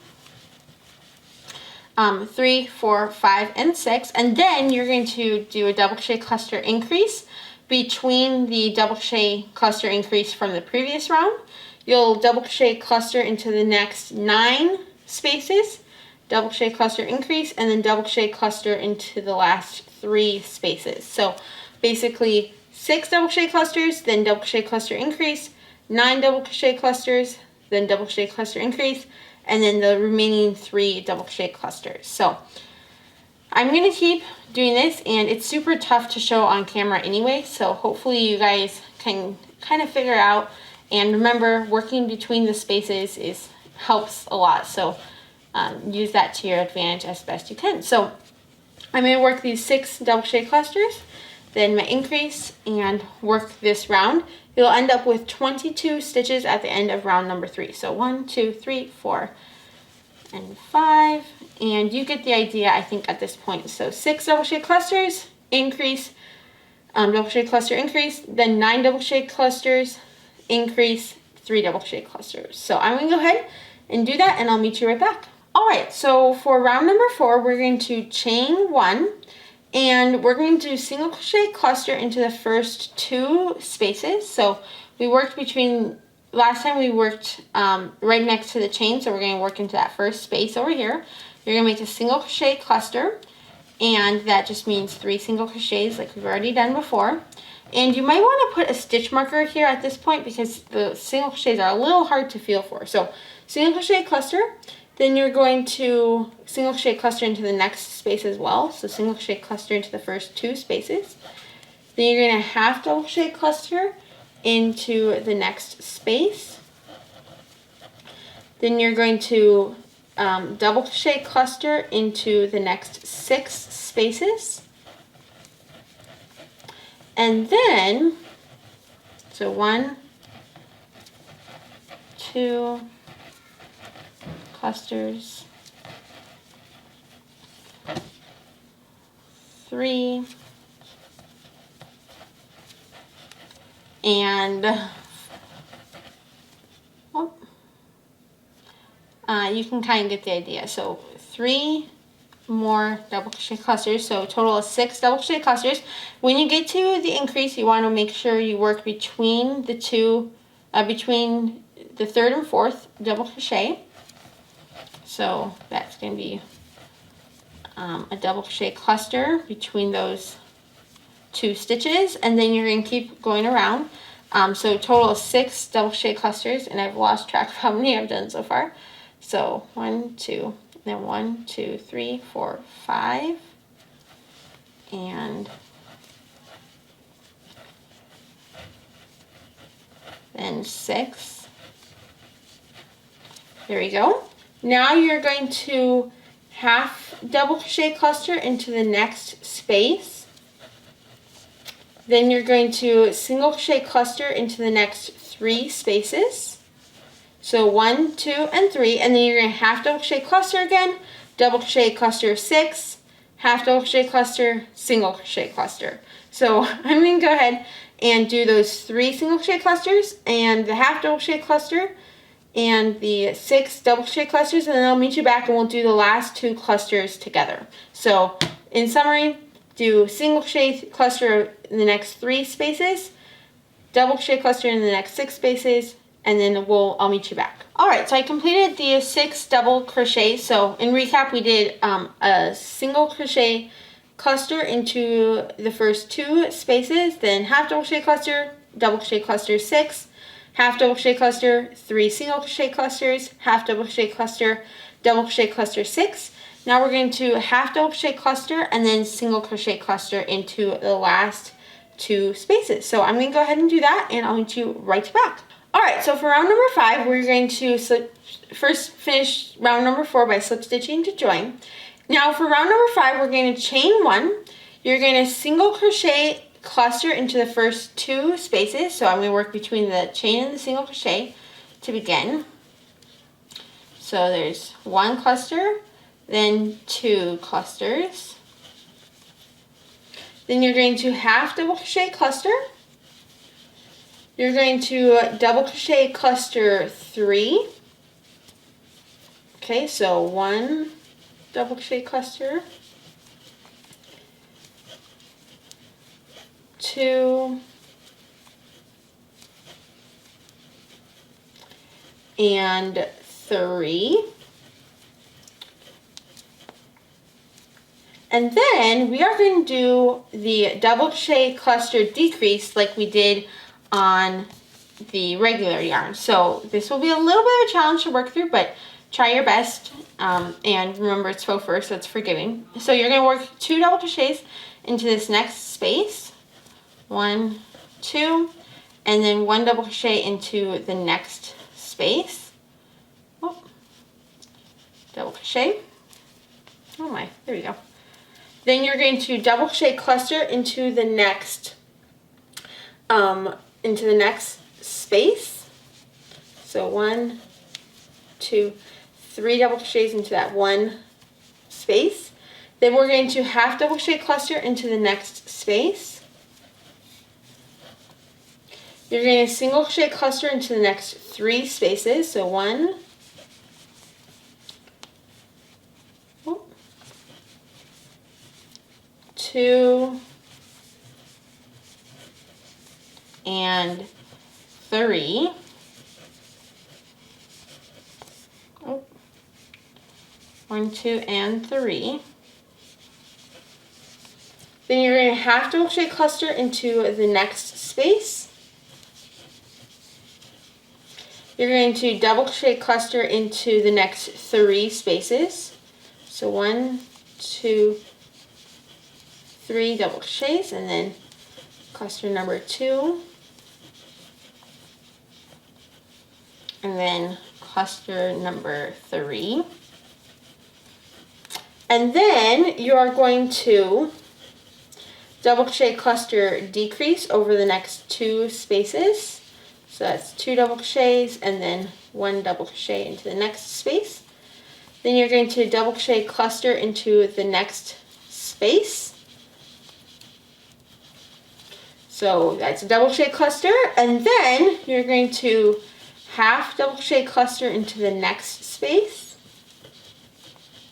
3, 4, 5, and 6. And then you're going to do a double crochet cluster increase between the double crochet cluster increase from the previous round. You'll double crochet cluster into the next 9 spaces, double crochet cluster increase, and then double crochet cluster into the last 3 spaces. So basically 6 double crochet clusters, then double crochet cluster increase, 9 double crochet clusters, then double crochet cluster increase, and then the remaining 3 double crochet clusters. So I'm going to keep doing this, and it's super tough to show on camera anyway, so hopefully you guys can kind of figure out. And remember, working between the spaces helps a lot, so use that to your advantage as best you can. So I'm going to work these 6 double crochet clusters, then my increase, and work this round. You'll end up with 22 stitches at the end of round number 3. So 1, 2, 3, 4, and 5, and you get the idea, I think, at this point. So 6 double crochet clusters, increase, double crochet cluster, increase, then 9 double crochet clusters, increase, 3 double crochet clusters. So I'm going to go ahead and do that, and I'll meet you right back. All right, so for round number 4, we're going to chain 1, and we're going to do single crochet cluster into the first 2 spaces. So we worked between, last time we worked right next to the chain, so we're going to work into that first space over here. You're going to make a single crochet cluster, and that just means 3 single crochets like we've already done before. And you might want to put a stitch marker here at this point because the single crochets are a little hard to feel for. So single crochet cluster, then you're going to single crochet cluster into the next space as well. So single crochet cluster into the first 2 spaces. Then you're going to half double crochet cluster into the next space. Then you're going to double crochet cluster into the next 6 spaces. And then, so 1, 2 clusters, 3, and you can kind of get the idea. So 3 more double crochet clusters, so a total of 6 double crochet clusters. When you get to the increase, you want to make sure you work between the two, between the 3rd and 4th double crochet. So that's going to be a double crochet cluster between those 2 stitches, and then you're going to keep going around. So a total of 6 double crochet clusters, and I've lost track of how many I've done so far. So 1, 2, then 1, 2, 3, 4, 5, and then 6. There we go. Now you're going to half double crochet cluster into the next space. Then you're going to single crochet cluster into the next 3 spaces. So 1, 2, and 3, and then you're going to half double crochet cluster again, double crochet cluster 6, half double crochet cluster, single crochet cluster. So I'm going to go ahead and do those 3 single crochet clusters and the half double crochet cluster and the 6 double crochet clusters, and then I'll meet you back and we'll do the last 2 clusters together. So in summary, do single crochet cluster in the next 3 spaces, double crochet cluster in the next 6 spaces, and then I'll meet you back. Alright, so I completed the 6 double crochets. So in recap, we did a single crochet cluster into the first 2 spaces, then half double crochet cluster 6, half double crochet cluster, 3 single crochet clusters, half double crochet cluster, double crochet cluster 6. Now we're going to half double crochet cluster and then single crochet cluster into the last 2 spaces. So I'm going to go ahead and do that, and I'll meet you right back. Alright, so for round number 5, we're going to first finish round number 4 by slip stitching to join. Now for round number 5, we're going to chain 1. You're going to single crochet cluster into the first 2 spaces. So I'm going to work between the chain and the single crochet to begin. So there's 1 cluster, then 2 clusters. Then you're going to half double crochet cluster. You're going to double crochet cluster 3. Okay, so 1 double crochet cluster, 2, and 3. And then we are going to do the double crochet cluster decrease like we did on the regular yarn. So this will be a little bit of a challenge to work through, but try your best. And remember, it's faux fur, so it's forgiving. So you're going to work 2 double crochets into this next space. 1, 2, and then 1 double crochet into the next space. Oh, double crochet. Oh my, there we go. Then you're going to double crochet cluster into the next space. So 1, 2, 3 double crochets into that 1 space. Then we're going to half double crochet cluster into the next space. You're going to single crochet cluster into the next 3 spaces. So 1, 2, and 3. Oh. 1, 2, and 3. Then you're going to half double crochet cluster into the next space. You're going to double crochet cluster into the next 3 spaces. So 1, 2, 3 double crochets, and then cluster number 2, and then cluster number 3. And then you are going to double crochet cluster decrease over the next 2 spaces. So that's 2 double crochets and then 1 double crochet into the next space. Then you're going to double crochet cluster into the next space. So that's a double crochet cluster, and then you're going to half double crochet cluster into the next space.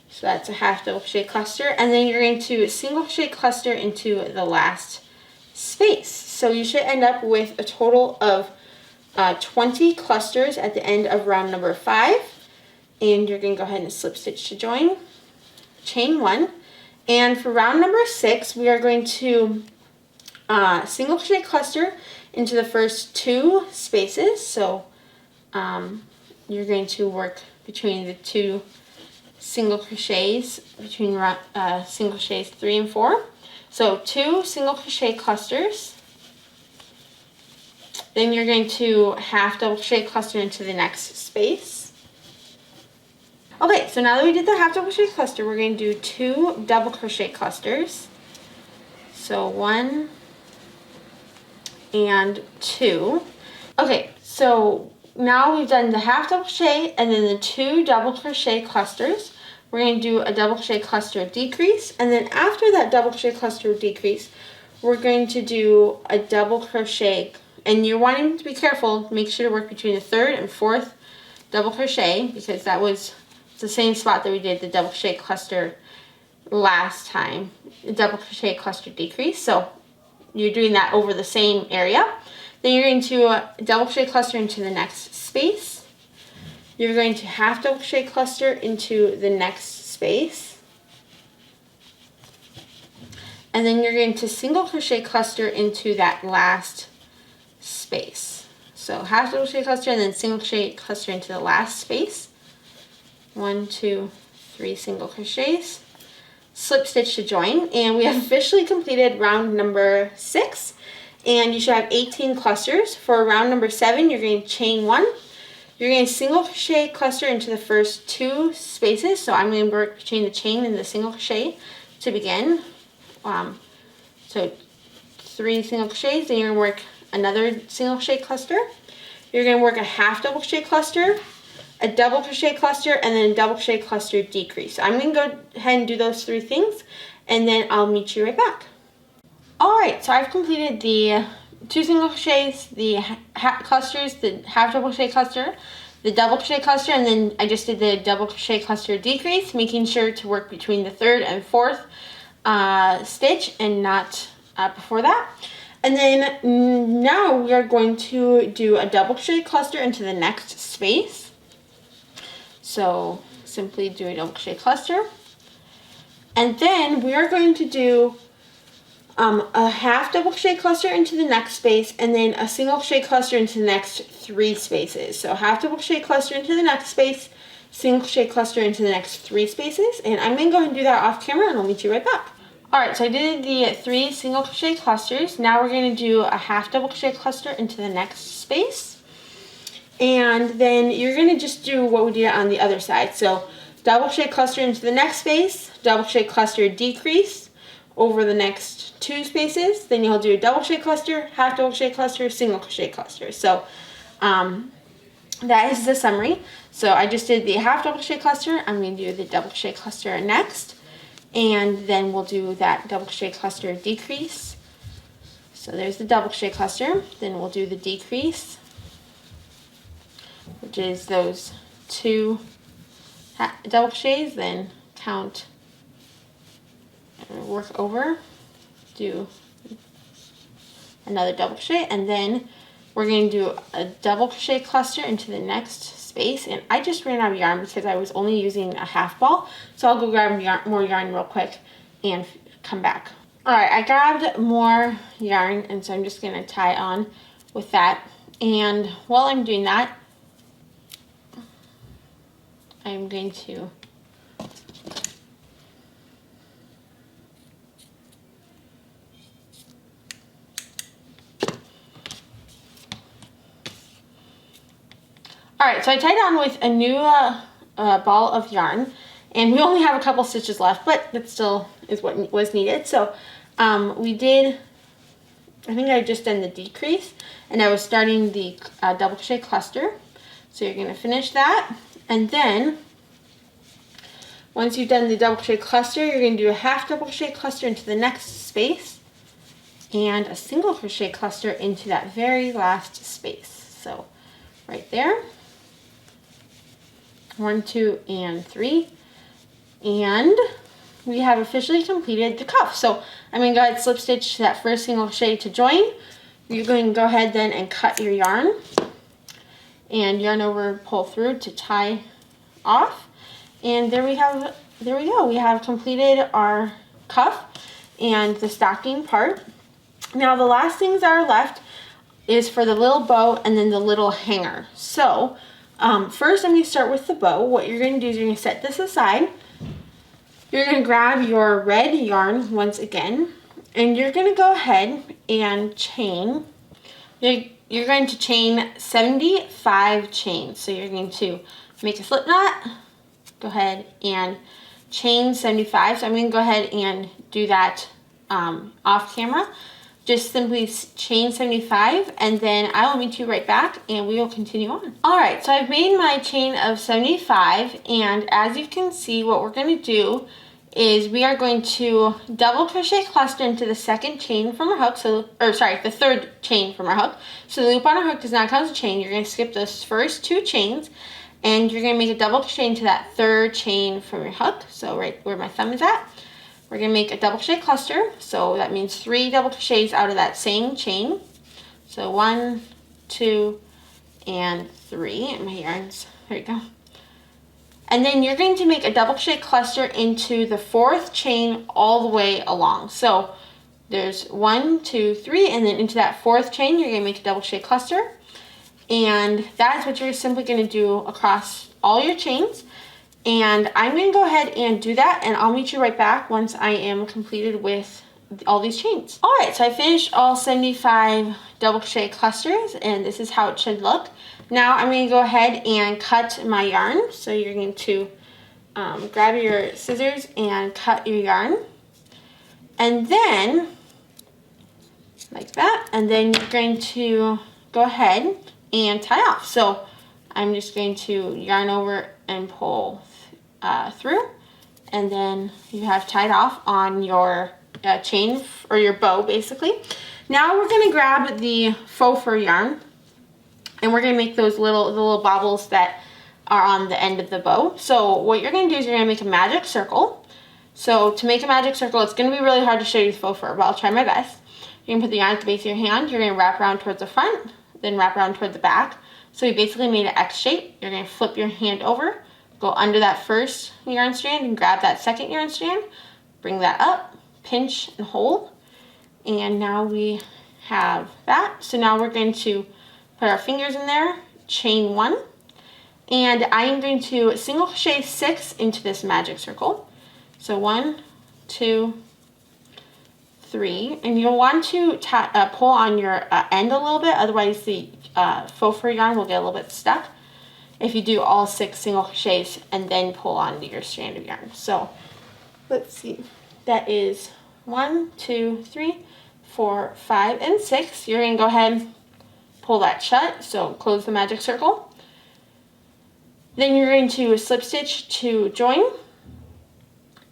So that's a half double crochet cluster, and then you're going to single crochet cluster into the last space. So you should end up with a total of 20 clusters at the end of round number 5. And you're going to go ahead and slip stitch to join, chain 1. And for round number 6, we are going to single crochet cluster into the first 2 spaces. So you're going to work between the 2 single crochets between single crochets 3 and 4. So 2 single crochet clusters. Then you're going to half double crochet cluster into the next space. Okay, so now that we did the half double crochet cluster, we're going to do 2 double crochet clusters. So 1 and 2. Okay, so now we've done the half double crochet and then the 2 double crochet clusters. We're going to do a double crochet cluster decrease, and then after that double crochet cluster decrease, we're going to do a double crochet, and you're wanting to be careful, make sure to work between the 3rd and 4th double crochet, because that was the same spot that we did the double crochet cluster last time, the double crochet cluster decrease. So you're doing that over the same area. Then you're going to double crochet cluster into the next space. You're going to half double crochet cluster into the next space. And then you're going to single crochet cluster into that last space. So half double crochet cluster and then single crochet cluster into the last space. 1, 2, 3 single crochets. Slip stitch to join, and we have officially completed round number 6, and you should have 18 clusters. For round number 7, you're going to chain 1. You're going to single crochet cluster into the first 2 spaces. So I'm going to work between the chain and the single crochet to begin. So 3 single crochets, then you're going to work another single crochet cluster. You're going to work a half double crochet cluster, a double crochet cluster, and then a double crochet cluster decrease. So I'm going to go ahead and do those 3 things, and then I'll meet you right back. Alright, so I've completed the 2 single crochets, the clusters, the half double crochet cluster, the double crochet cluster, and then I just did the double crochet cluster decrease, making sure to work between the 3rd and 4th stitch and not before that. And then now we are going to do a double crochet cluster into the next space. So simply do a double crochet cluster, and then we are going to do a half double crochet cluster into the next space, and then a single crochet cluster into the next 3 spaces. So half double crochet cluster into the next space, single crochet cluster into the next 3 spaces, and I'm going to go ahead and do that off camera, and I'll meet you right back. Alright, so I did the 3 single crochet clusters. Now we're going to do a half double crochet cluster into the next space, and then you're going to just do what we did on the other side. So double crochet cluster into the next space, double crochet cluster decrease over the next 2 spaces, then you'll do a double crochet cluster, half double crochet cluster, single crochet cluster. So that is the summary. So I just did the half double crochet cluster. I'm going to do the double crochet cluster next, and then we'll do that double crochet cluster decrease. So there's the double crochet cluster, then we'll do the decrease, which is those 2 double crochets, then count and work over, do another double crochet, and then we're going to do a double crochet cluster into the next space. And I just ran out of yarn because I was only using a half ball, so I'll go grab more yarn real quick and come back. Alright, I grabbed more yarn, and so I'm just going to tie on with that. And while I'm doing that, I'm going to Alright, so I tied on with a new ball of yarn, and we only have a couple stitches left, but that still is what was needed. So we did, I think I just done the decrease, and I was starting the double crochet cluster. So you're going to finish that, and then once you've done the double crochet cluster, you're going to do a half double crochet cluster into the next space, and a single crochet cluster into that very last space. So right there. 1, 2, and 3, and we have officially completed the cuff. So I'm going to go ahead and slip stitch that first single crochet to join. You're going to go ahead then and cut your yarn and yarn over, pull through to tie off, and there we go. We have completed our cuff and the stocking part. Now the last things that are left is for the little bow and then the little hanger. So first, I'm going to start with the bow. What you're going to do is you're going to set this aside. You're going to grab your red yarn once again, and you're going to go ahead and chain. You're going to chain 75 chains. So you're going to make a slip knot, go ahead and chain 75. So I'm going to go ahead and do that off camera. Just simply chain 75, and then I will meet you right back and we will continue on. Alright, so I've made my chain of 75, and as you can see, what we're going to do is we are going to double crochet cluster into the second chain from our hook, the third chain from our hook. So the loop on our hook does not count as a chain. You're going to skip those first 2 chains, and you're going to make a double crochet into that third chain from your hook, so right where my thumb is at. We're going to make a double crochet cluster, so that means 3 double crochets out of that same chain. So 1, 2, and 3, and my yarns, there you go. And then you're going to make a double crochet cluster into the 4th chain all the way along. So there's 1, 2, 3, and then into that 4th chain, you're going to make a double crochet cluster. And that is what you're simply going to do across all your chains. And I'm going to go ahead and do that, and I'll meet you right back once I am completed with all these chains. Alright, so I finished all 75 double crochet clusters, and this is how it should look. Now I'm going to go ahead and cut my yarn. So you're going to grab your scissors and cut your yarn. And then, like that, and then you're going to go ahead and tie off. So I'm just going to yarn over and pull through, and then you have tied off on your chain or your bow basically. Now we're going to grab the faux fur yarn, and we're going to make those little bobbles that are on the end of the bow. So what you're going to do is you're going to make a magic circle. So to make a magic circle, it's going to be really hard to show you the faux fur, but I'll try my best. You're going to put the yarn at the base of your hand. You're going to wrap around towards the front, then wrap around toward the back. So you basically made an X shape. You're going to flip your hand over, go under that first yarn strand and grab that second yarn strand, bring that up, pinch and hold, and now we have that. So now we're going to put our fingers in there, chain 1, and I am going to single crochet 6 into this magic circle. So 1, 2, 3, and you'll want to pull on your end a little bit, otherwise the faux fur yarn will get a little bit stuck if you do all 6 single crochets and then pull on your strand of yarn. So let's see, that is 1, 2, 3, 4, 5, and 6. You're going to go ahead and pull that shut, so close the magic circle. Then you're going to slip stitch to join,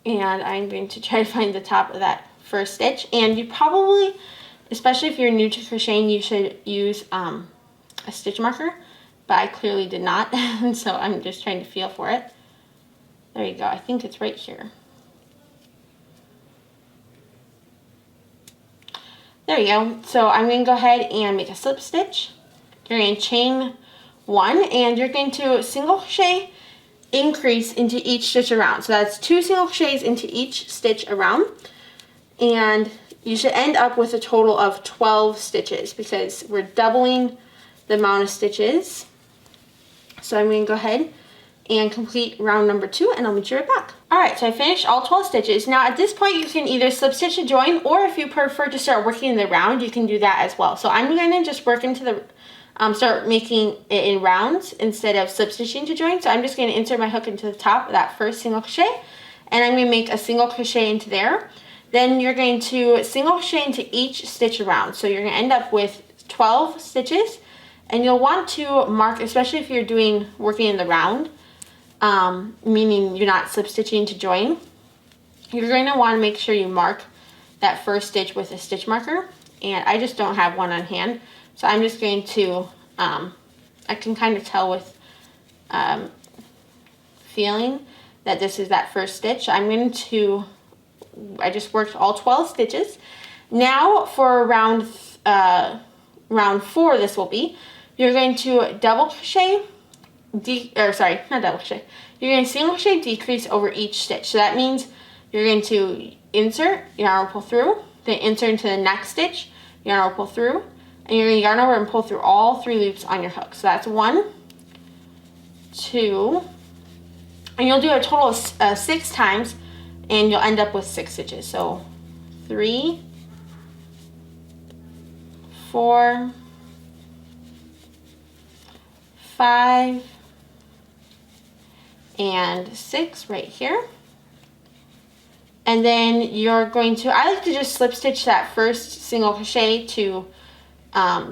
And I'm going to try to find the top of that first stitch. And you probably, especially if you're new to crocheting, you should use a stitch marker, but I clearly did not, and so I'm just trying to feel for it. There you go, I think it's right here. There you go. So I'm going to go ahead and make a slip stitch. You're going to chain 1, and you're going to single crochet increase into each stitch around. So that's 2 single crochets into each stitch around, and you should end up with a total of 12 stitches because we're doubling the amount of stitches. So I'm going to go ahead and complete round number 2, and I'll meet you right back. Alright, so I finished all 12 stitches. Now at this point you can either slip stitch to join, or if you prefer to start working in the round, you can do that as well. So I'm going to just work into the start making it in rounds instead of slip stitching to join. So I'm just going to insert my hook into the top of that first single crochet, and I'm going to make a single crochet into there. Then you're going to single crochet into each stitch around. So you're going to end up with 12 stitches, and you'll want to mark, especially if you're working in the round, meaning you're not slip stitching to join, you're going to want to make sure you mark that first stitch with a stitch marker. And I just don't have one on hand, so I'm just going to, I can kind of tell with feeling that this is that first stitch. I just worked all 12 stitches. Now for round 4, this will be, you're going to double crochet, not double crochet, you're going to single crochet decrease over each stitch. So that means you're going to insert, yarn over, pull through, then insert into the next stitch, yarn over, pull through, and you're going to yarn over and pull through all 3 loops on your hook. So that's 1, 2, and you'll do a total of 6 times, and you'll end up with 6 stitches. So 3, 4, 5, and 6 right here. And then you're going to, I like to just slip stitch that first single crochet to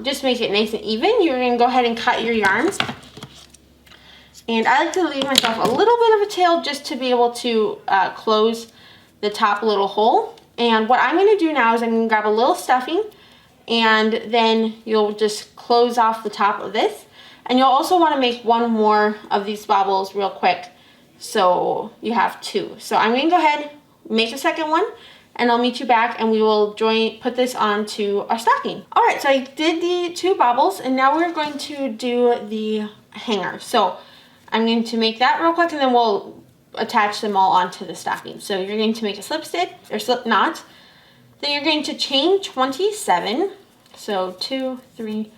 just make it nice and even. You're going to go ahead and cut your yarns. And I like to leave myself a little bit of a tail just to be able to close the top little hole. And what I'm going to do now is I'm going to grab a little stuffing, and then you'll just close off the top of this. And you'll also want to make 1 more of these bobbles real quick, so you have 2. So I'm going to go ahead, make a second one, and I'll meet you back, and we will put this onto our stocking. Alright, so I did the 2 bobbles, and now we're going to do the hanger. So I'm going to make that real quick, and then we'll attach them all onto the stocking. So you're going to make a slip stitch, or slip knot. Then you're going to chain 27. So 2, 3,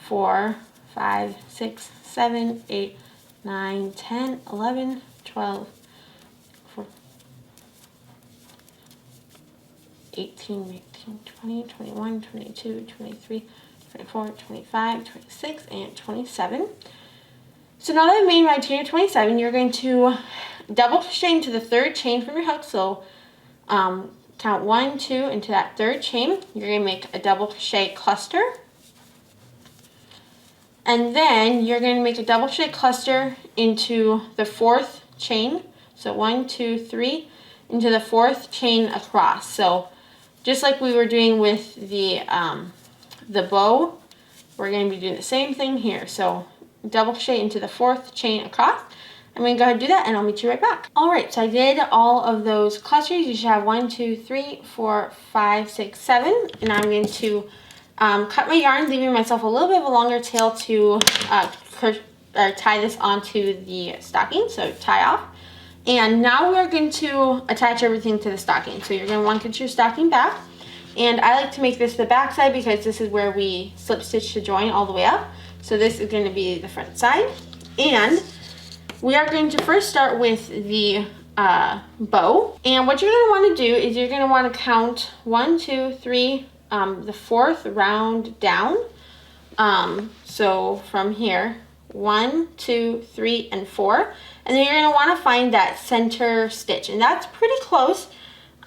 4, 5, 6, 7, 8, 9, 10, 11, 12, 18, 19, 20, 21, 22, 23, 24, 25, 26, and 27. So now that I've made my chain of 27, you're going to double crochet into the 3rd chain from your hook. So count 1, 2 into that 3rd chain. You're going to make a double crochet cluster. And then you're going to make a double crochet cluster into the 4th chain. So 1, 2, 3 into the 4th chain across. So just like we were doing with the bow, we're going to be doing the same thing here. So double crochet into the 4th chain across. I'm going to go ahead and do that, and I'll meet you right back. Alright, so I did all of those clusters. You should have 1, 2, 3, 4, 5, 6, 7. And I'm going to cut my yarn, leaving myself a little bit of a longer tail to tie this onto the stocking. So tie off. And now we're going to attach everything to the stocking. So you're going to want to get your stocking back. And I like to make this the back side because this is where we slip stitch to join all the way up. So this is going to be the front side. And we are going to first start with the bow. And what you're going to want to do is you're going to want to count 1, 2, 3, the 4th round down. So from here, 1, 2, 3, and 4. And then you're going to want to find that center stitch. And that's pretty close.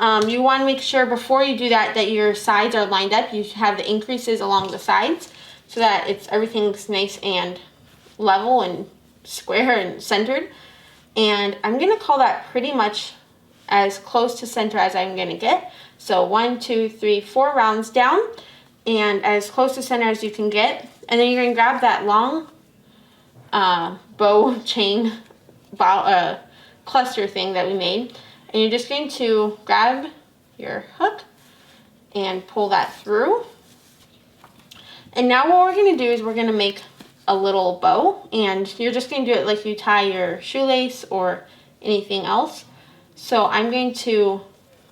You want to make sure before you do that that your sides are lined up. You have the increases along the sides so that everything's nice and level and square and centered. And I'm going to call that pretty much as close to center as I'm going to get. So 1, 2, 3, 4 rounds down, and as close to center as you can get. And then you're going to grab that long bow chain cluster thing that we made, and you're just going to grab your hook and pull that through. And now what we're going to do is we're going to make a little bow, and you're just going to do it like you tie your shoelace or anything else. So I'm going to,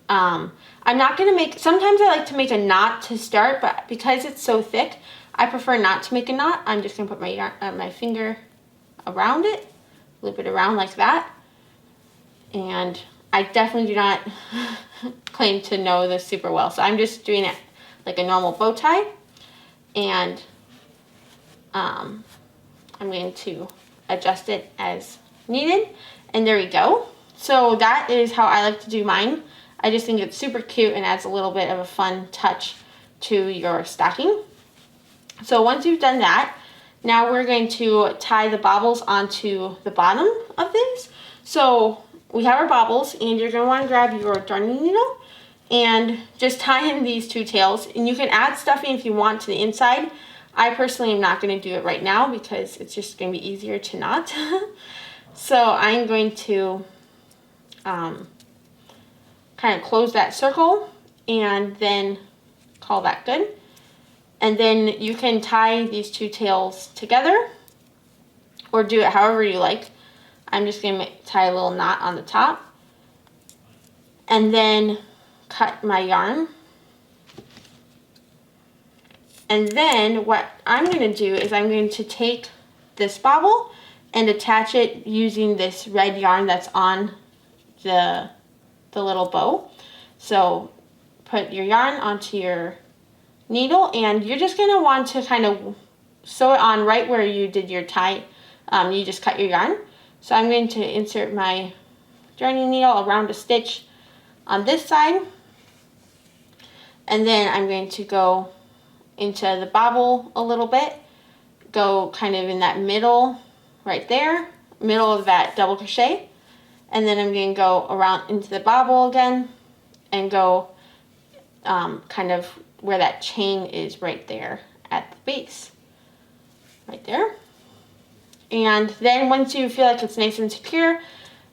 I'm not going to make, sometimes I like to make a knot to start, but because it's so thick, I prefer not to make a knot. I'm just going to put my finger around it, loop it around like that. And I definitely do not claim to know this super well, so I'm just doing it like a normal bow tie. And I'm going to adjust it as needed, and there we go. So that is how I like to do mine. I just think it's super cute and adds a little bit of a fun touch to your stocking. So once you've done that, now we're going to tie the baubles onto the bottom of these. So we have our baubles, and you're going to want to grab your darning needle and just tie in these 2 tails. And you can add stuffing if you want to the inside. I personally am not going to do it right now because it's just going to be easier to knot. So I'm going to kind of close that circle and then call that good. And then you can tie these 2 tails together or do it however you like. I'm just going to tie a little knot on the top and then cut my yarn. And then what I'm going to do is I'm going to take this bauble and attach it using this red yarn that's on the little bow. So put your yarn onto your needle, and you're just going to want to kind of sew it on right where you did your tie. You just cut your yarn. So I'm going to insert my darning needle around a stitch on this side, and then I'm going to go into the bauble a little bit, go kind of in that middle right there, middle of that double crochet, and then I'm going to go around into the bauble again and go kind of where that chain is right there at the base, right there. And then once you feel like it's nice and secure,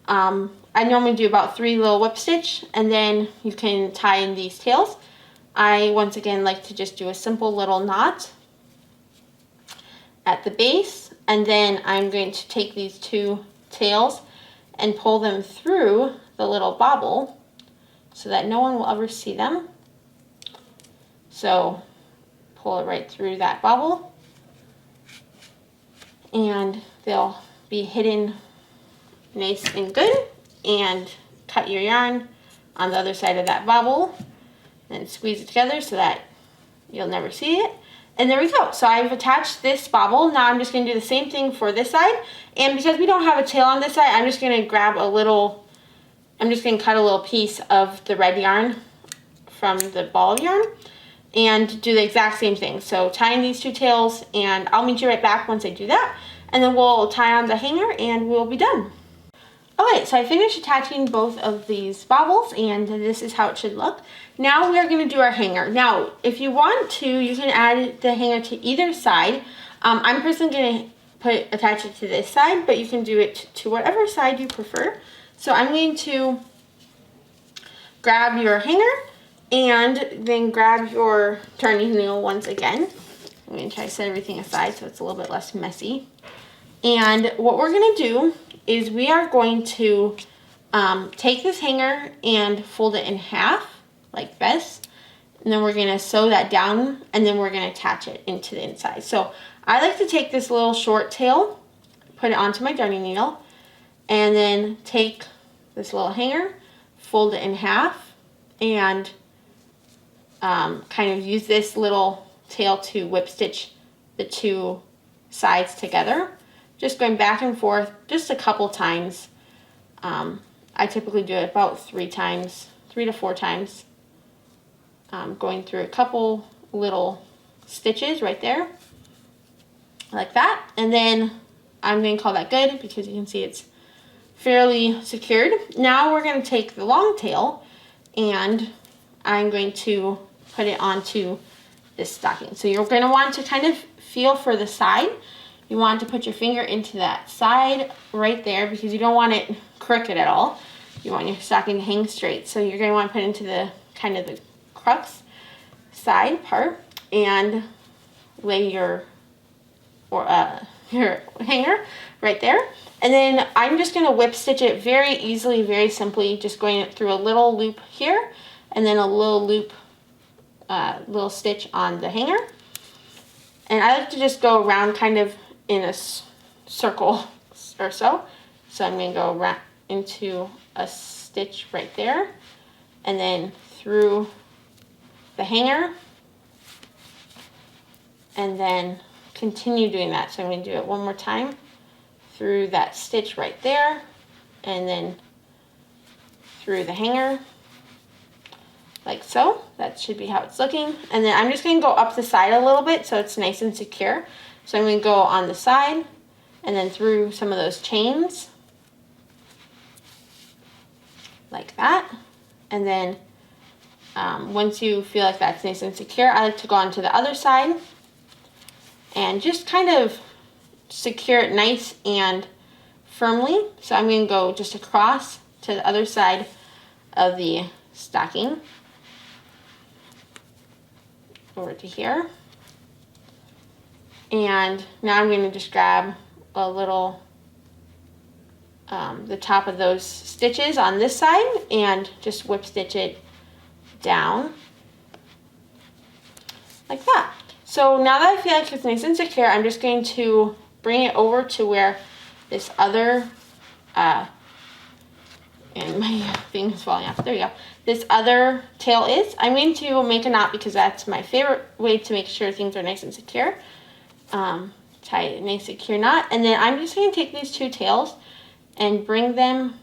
I normally do about 3 little whip stitch, and then you can tie in these tails. I once again like to just do a simple little knot at the base, and then I'm going to take these 2 tails and pull them through the little bauble so that no one will ever see them. So pull it right through that bauble, and they'll be hidden nice and good. And cut your yarn on the other side of that bauble and squeeze it together so that you'll never see it. And there we go. So I've attached this bauble. Now I'm just going to do the same thing for this side. And because we don't have a tail on this side, I'm just going to grab a little, I'm just going to cut a little piece of the red yarn from the ball yarn and do the exact same thing. So tying these 2 tails, and I'll meet you right back once I do that. And then we'll tie on the hanger and we'll be done. Okay, so I finished attaching both of these baubles, and this is how it should look. Now we are going to do our hanger. Now, if you want to, you can add the hanger to either side. I'm personally going to attach it to this side, but you can do it to whatever side you prefer. So I'm going to grab your hanger and then grab your darning needle once again. I'm going to try to set everything aside so it's a little bit less messy. And what we're going to do is we are going to take this hanger and fold it in half like this, and then we're going to sew that down, and then we're going to attach it into the inside. So I like to take this little short tail, put it onto my darning needle, and then take this little hanger, fold it in half, and kind of use this little tail to whip stitch the 2 sides together. Just going back and forth just a couple times. I typically do it about 3 to 4 times. Going through a couple little stitches right there, like that. And then I'm going to call that good because you can see it's fairly secured. Now we're going to take the long tail and I'm going to put it onto this stocking. So you're going to want to kind of feel for the side. You want to put your finger into that side right there because you don't want it crooked at all. You want your stocking to hang straight. So you're going to want to put it into the kind of the crux side part and lay your hanger right there. And then I'm just going to whip stitch it very easily, very simply, just going through a little loop here and then a little loop, little stitch on the hanger. And I like to just go around kind of in a circle or so. So I'm going to go around into a stitch right there and then through the hanger and then continue doing that. So I'm going to do it one more time through that stitch right there and then through the hanger like so. That should be how it's looking. And then I'm just going to go up the side a little bit so it's nice and secure. So I'm going to go on the side and then through some of those chains like that. And then once you feel like that's nice and secure, I like to go on to the other side and just kind of secure it nice and firmly. So I'm going to go just across to the other side of the stocking over to here. And now I'm going to just grab a little the top of those stitches on this side and just whip stitch it down like that. So now that I feel like it's nice and secure, I'm just going to bring it over to where this other, and my thing is falling off, there you go, this other tail is. I'm going to make a knot because that's my favorite way to make sure things are nice and secure. Tie a nice secure knot, and then I'm just going to take these two tails and bring them,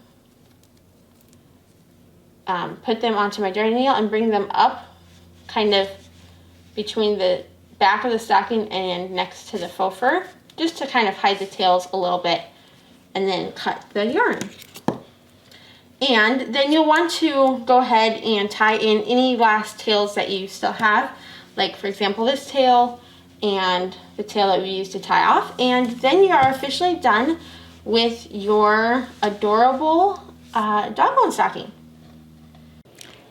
put them onto my darning needle and bring them up kind of between the back of the stocking and next to the faux fur, just to kind of hide the tails a little bit, and then cut the yarn. And then you'll want to go ahead and tie in any last tails that you still have, like for example this tail and the tail that we used to tie off, and then you are officially done with your adorable dog bone stocking.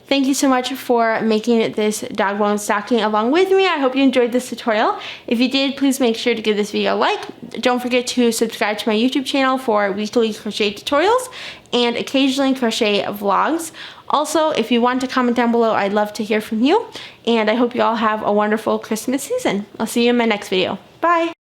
Thank you so much for making this dog bone stocking along with me. I hope you enjoyed this tutorial. If you did, please make sure to give this video a like. Don't forget to subscribe to my YouTube channel for weekly crochet tutorials and occasionally crochet vlogs. Also, if you want to comment down below, I'd love to hear from you. And I hope you all have a wonderful Christmas season. I'll see you in my next video. Bye!